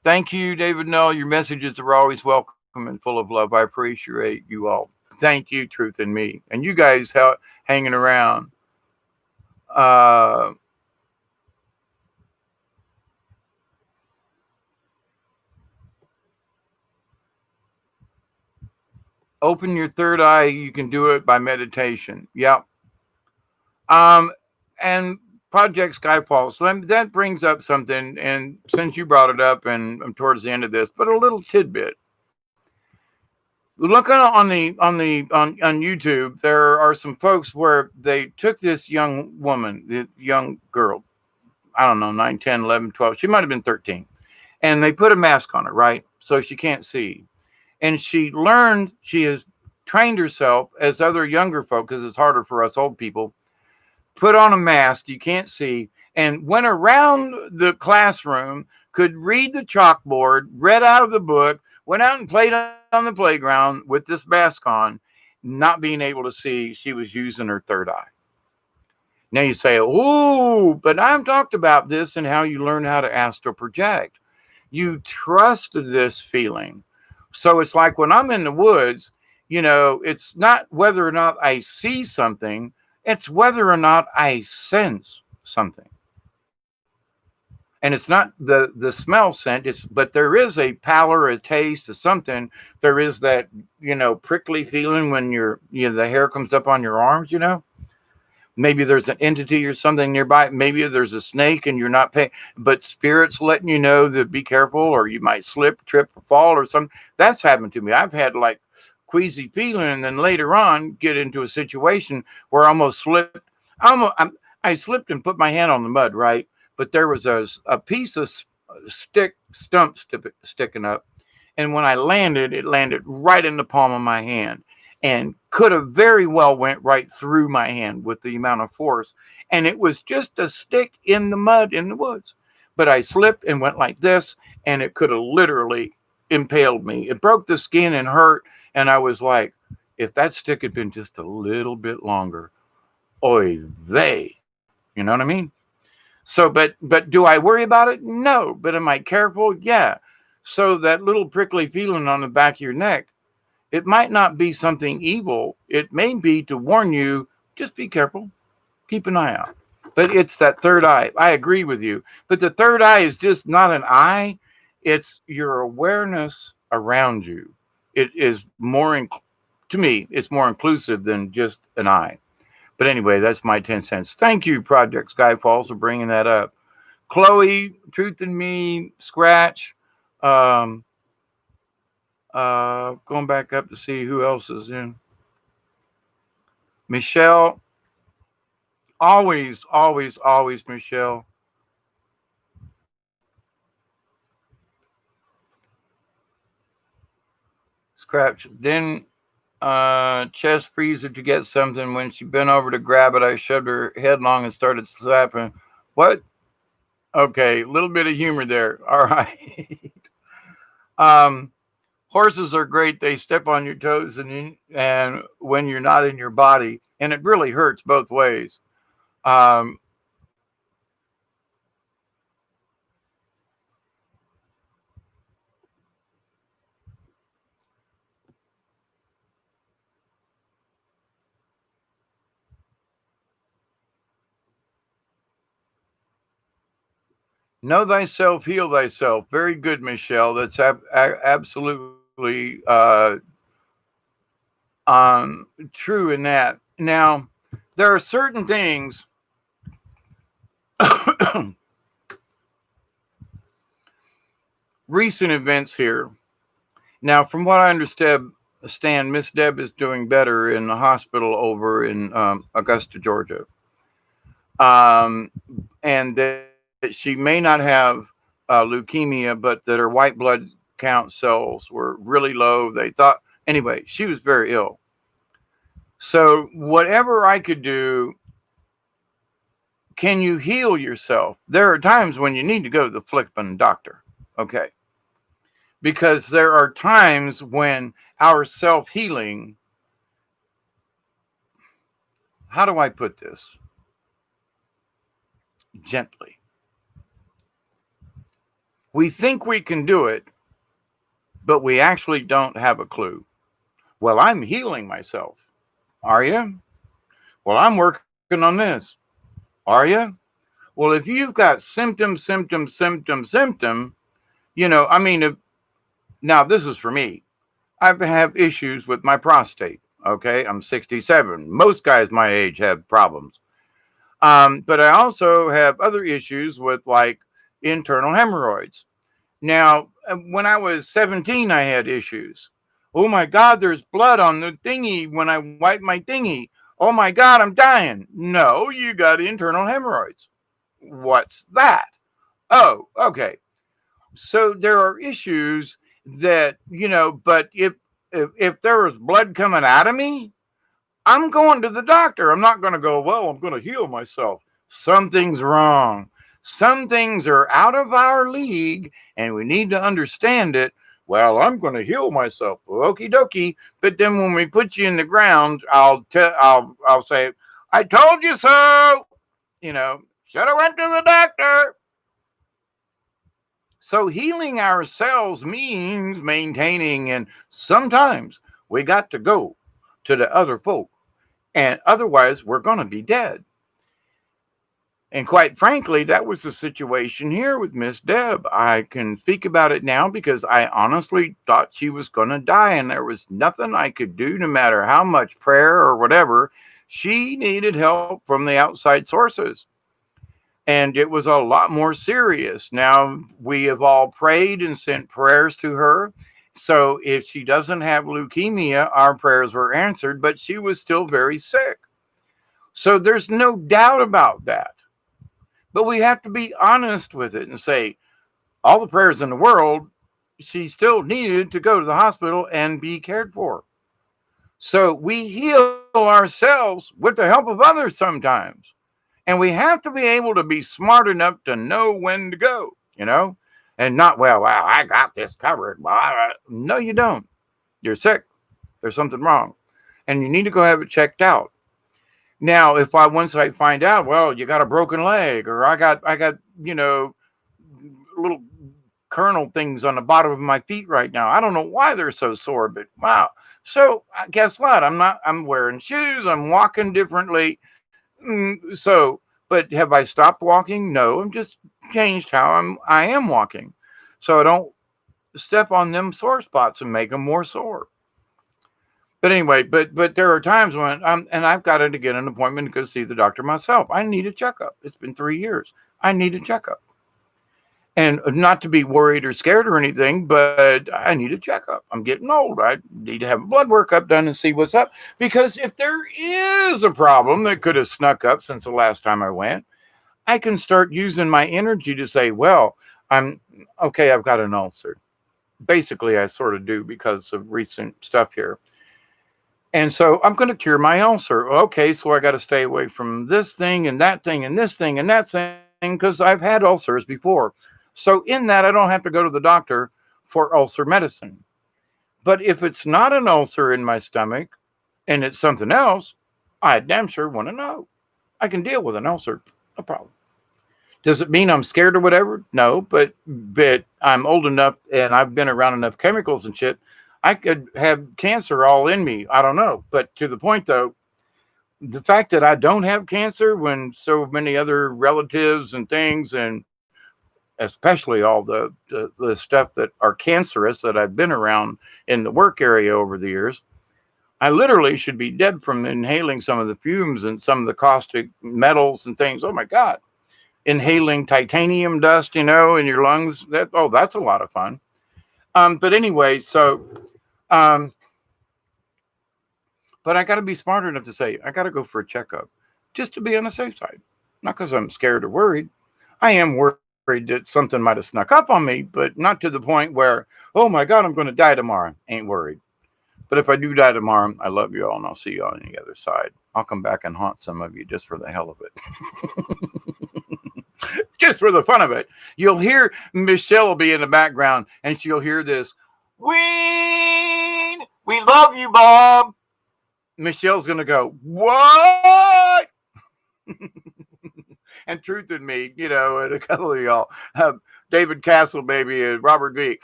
Thank you, David Null. Your messages are always welcome and full of love. I appreciate you all. Thank you, Truth in Me. And you guys hanging around. Open your third eye. You can do it by meditation. Yep. And Project Skyfall. So that brings up something. And since you brought it up, and I'm towards the end of this, but a little tidbit. Look on YouTube. There are some folks where they took this young woman, the young girl, I don't know, 9, 10, 11, 12. She might have been 13. And they put a mask on her, right? So she can't see. And she has trained herself as other younger folk, because it's harder for us old people, put on a mask, you can't see, and went around the classroom, could read the chalkboard, read out of the book, went out and played on the playground with this mask on, not being able to see. She was using her third eye. Now you say, oh, but I've talked about this and how you learn how to astral project. You trust this feeling. So it's like when I'm in the woods, it's not whether or not I see something, it's whether or not I sense something. And it's not the smell scent, but there is a pallor, a taste, of something. There is that, prickly feeling when the hair comes up on your arms. Maybe there's an entity or something nearby. Maybe there's a snake and you're not paying, but spirit's letting you know that be careful, or you might slip, trip, or fall, or something. That's happened to me. I've had like queasy feeling, and then later on get into a situation where I almost slipped. I slipped and put my hand on the mud, right? But there was a piece of stump sticking up, and when I landed, it landed right in the palm of my hand, and could have very well went right through my hand with the amount of force. And it was just a stick in the mud in the woods. But I slipped and went like this, and it could have literally impaled me. It broke the skin and hurt. And I was like, if that stick had been just a little bit longer, oy vey. You know what I mean? So, but do I worry about it? No. But am I careful? Yeah. So that little prickly feeling on the back of your neck, it might not be something evil. It may be to warn you, just be careful, keep an eye out. But it's that third eye. I agree with you. But the third eye is just not an eye, it's your awareness around you. It is to me, it's more inclusive than just an eye. But anyway, that's my 10 cents. Thank you, Project Skyfalls, for bringing that up. Chloe, Truth in Me, Scratch, going back up to see who else is in. Michelle, always, always, always, Michelle. Scratch. Then chest freezer to get something. When she bent over to grab it, I shoved her headlong and started slapping. What? Okay, a little bit of humor there. All right. Horses are great. They step on your toes and when you're not in your body, and it really hurts both ways. Um, Know thyself, heal thyself. Very good, Michelle. That's absolutely true in that. Now, there are certain things. Recent events here. Now, from what I understand, Stan, Miss Deb is doing better in the hospital over in Augusta, Georgia. And that she may not have leukemia, but that her white blood count cells were really low. They thought, anyway, she was very ill. So, whatever I could do, can you heal yourself? There are times when you need to go to the flippin' doctor, okay? Because there are times when our self-healing, how do I put this? Gently. We think we can do it, but we actually don't have a clue. Well, I'm healing myself. Are you? Well, I'm working on this. Are you? Well, if you've got symptom, I mean, now this is for me. I have issues with my prostate. Okay, I'm 67. Most guys my age have problems. But I also have other issues with like internal hemorrhoids. Now, when I was 17, I had issues. Oh my God, there's blood on the thingy when I wipe my thingy. Oh my God, I'm dying. No, you got internal hemorrhoids. What's that? Oh, okay. So there are issues that, but if there was blood coming out of me, I'm going to the doctor. I'm not going to go, well, I'm going to heal myself. Something's wrong. Some things are out of our league and we need to understand it. Well, I'm going to heal myself. Okie dokie. But then when we put you in the ground, I'll say, I told you so. Should have went to the doctor. So healing ourselves means maintaining, and sometimes we got to go to the other folk, and otherwise we're going to be dead. And quite frankly, that was the situation here with Miss Deb. I can speak about it now because I honestly thought she was going to die, and there was nothing I could do, no matter how much prayer or whatever. She needed help from the outside sources, and it was a lot more serious. Now, we have all prayed and sent prayers to her. So if she doesn't have leukemia, our prayers were answered, but she was still very sick. So there's no doubt about that. But we have to be honest with it and say, all the prayers in the world, she still needed to go to the hospital and be cared for. So we heal ourselves with the help of others sometimes. And we have to be able to be smart enough to know when to go, and not, well, I got this covered. No, you don't. You're sick. There's something wrong. And you need to go have it checked out. Now, once I find out, well, you got a broken leg, or I got, little kernel things on the bottom of my feet right now. I don't know why they're so sore, but wow. So guess what? I'm wearing shoes. I'm walking differently. But have I stopped walking? No, I'm just changed how I am walking. So I don't step on them sore spots and make them more sore. But anyway, but there are times when I've got to get an appointment to go see the doctor myself. I need a checkup. It's been 3 years. I need a checkup. And not to be worried or scared or anything, but I need a checkup. I'm getting old. I need to have a blood workup done and see what's up. Because if there is a problem that could have snuck up since the last time I went, I can start using my energy to say, well, I've got an ulcer. Basically, I sort of do because of recent stuff here. And so I'm going to cure my ulcer. Okay, so I got to stay away from this thing and that thing and this thing and that thing because I've had ulcers before. So in that, I don't have to go to the doctor for ulcer medicine. But if it's not an ulcer in my stomach and it's something else, I damn sure want to know. I can deal with an ulcer, no problem. Does it mean I'm scared or whatever? No, but I'm old enough and I've been around enough chemicals and shit. I could have cancer all in me. I don't know. But to the point, though, the fact that I don't have cancer when so many other relatives and things, and especially all the stuff that are cancerous that I've been around in the work area over the years, I literally should be dead from inhaling some of the fumes and some of the caustic metals and things. Oh, my God. Inhaling titanium dust, in your lungs. That's a lot of fun. But anyway, but I got to be smart enough to say, I got to go for a checkup just to be on the safe side. Not because I'm scared or worried. I am worried that something might have snuck up on me, but not to the point where, oh my God, I'm going to die tomorrow. Ain't worried. But if I do die tomorrow, I love you all and I'll see you on the other side. I'll come back and haunt some of you just for the hell of it. Just for the fun of it. You'll hear Michelle will be in the background and she'll hear this. We love you, Bob. Michelle's going to go, what? And Truth in Me, and a couple of y'all. David Castle, baby, and Robert V.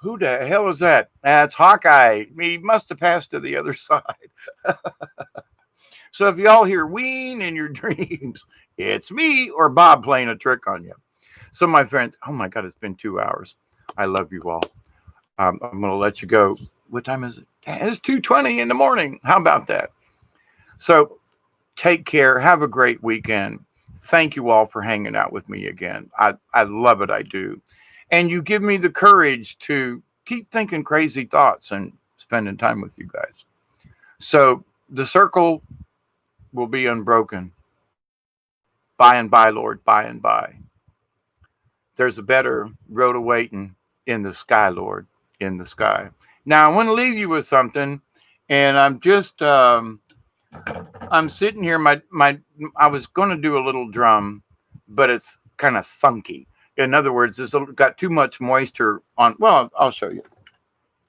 Who the hell is that? That's Hawkeye. He must have passed to the other side. So if y'all hear ween in your dreams, it's me or Bob playing a trick on you. So my friends, oh my God, it's been 2 hours. I love you all. I'm going to let you go. What time is it? It's 2:20 in the morning. How about that? So take care. Have a great weekend. Thank you all for hanging out with me again. I love it. I do. And you give me the courage to keep thinking crazy thoughts and spending time with you guys. So the circle will be unbroken. By and by, Lord, by and by. There's a better road awaiting in the sky, Lord, in the sky. Now, I want to leave you with something, and I'm just, I'm sitting here, I was going to do a little drum, but it's kind of funky. In other words, it's got too much moisture on, well, I'll show you.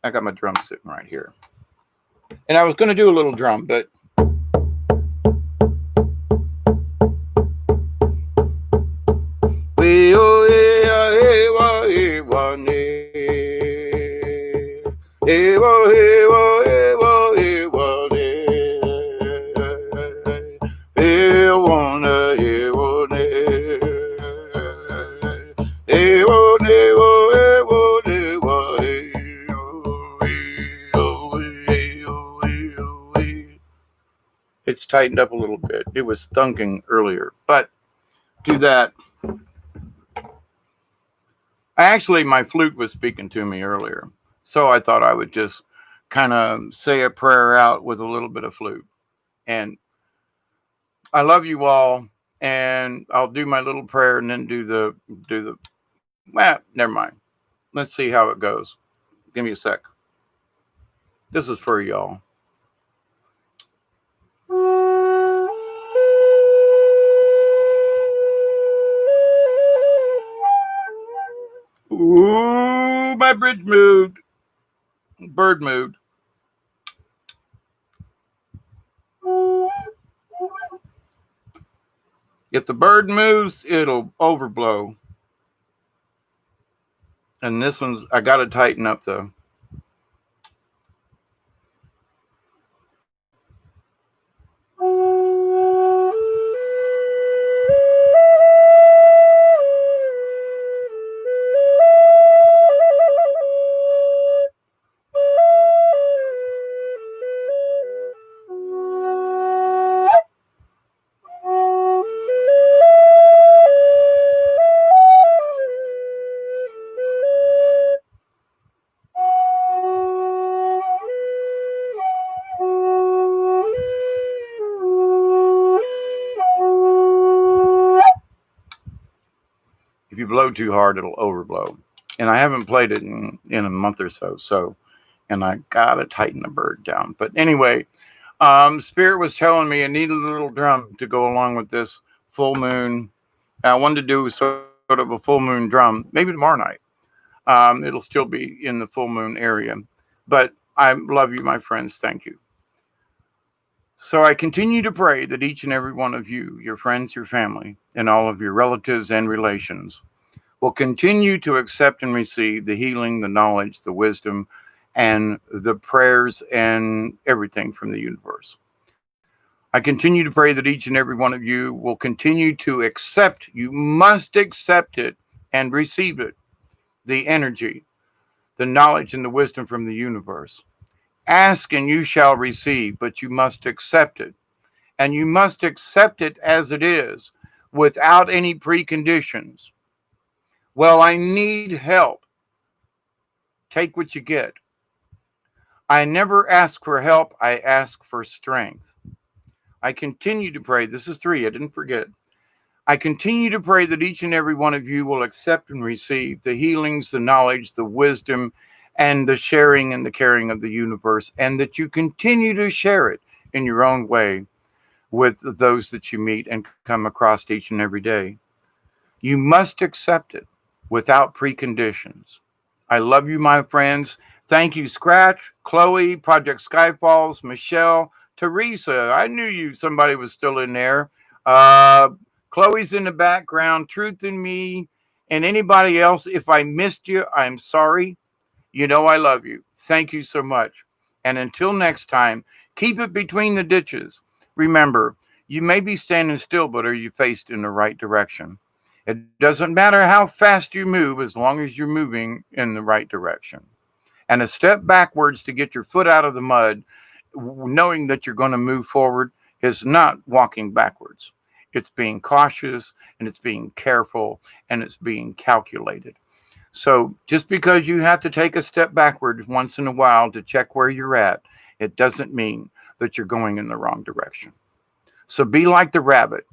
I got my drum sitting right here. And I was going to do a little drum, but we It's tightened up a little bit. It was thunking earlier, but do that. Actually, my flute was speaking to me earlier, so I thought I would just kind of say a prayer out with a little bit of flute. And I love you all, and I'll do my little prayer and then do the. Well, never mind. Let's see how it goes. Give me a sec. This is for y'all. Ooh, my bridge moved. Bird moved. If the bird moves, it'll overblow. And this one's, I got to tighten up though. If you blow too hard, it'll overblow. And I haven't played it in a month or so, and I gotta tighten the bird down. But anyway, Spirit was telling me I needed a little drum to go along with this full moon. I wanted to do sort of a full moon drum, maybe tomorrow night. It'll still be in the full moon area. But I love you, my friends. Thank you. So I continue to pray that each and every one of you, your friends, your family, and all of your relatives and relations will continue to accept and receive the healing, the knowledge, the wisdom, and the prayers and everything from the universe. I continue to pray that each and every one of you will continue to accept, you must accept it and receive it, the energy, the knowledge, and the wisdom from the universe. Ask and you shall receive, but you must accept it. And you must accept it as it is, without any preconditions. Well, I need help. Take what you get. I never ask for help, I ask for strength. I continue to pray. This is 3, I didn't forget. I continue to pray that each and every one of you will accept and receive the healings, the knowledge, the wisdom, and the sharing and the caring of the universe, and that you continue to share it in your own way with those that you meet and come across each and every day. You must accept it without preconditions. I love you, my friends. Thank you, Scratch, Chloe, Project Skyfalls, Michelle, Teresa. I knew somebody was still in there. Chloe's in the background, Truth in Me, and anybody else. If I missed you, I'm sorry. You know I love you. Thank you so much. And until next time, keep it between the ditches. Remember, you may be standing still, but are you faced in the right direction? It doesn't matter how fast you move as long as you're moving in the right direction. And a step backwards to get your foot out of the mud, knowing that you're going to move forward, is not walking backwards. It's being cautious, and it's being careful, and it's being calculated. So just because you have to take a step backward once in a while to check where you're at, it doesn't mean that you're going in the wrong direction. So be like the rabbit.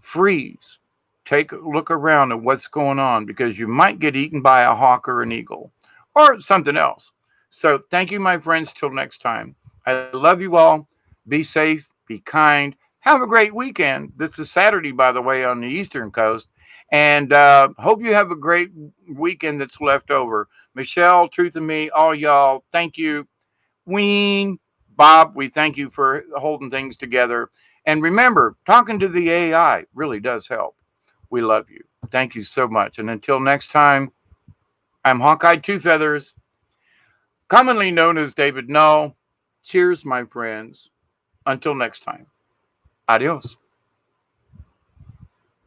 Freeze. Take a look around at what's going on, because you might get eaten by a hawk or an eagle or something else. So thank you, my friends. Till next time. I love you all. Be safe. Be kind. Have a great weekend. This is Saturday, by the way, on the Eastern Coast. And hope you have a great weekend that's left over. Michelle, Truth and Me, all y'all, thank you. Ween, Bob, we thank you for holding things together. And remember, talking to the AI really does help. We love you. Thank you so much. And until next time, I'm Hawkeye Two Feathers. commonly known as David Null. Cheers, my friends. Until next time. Adios.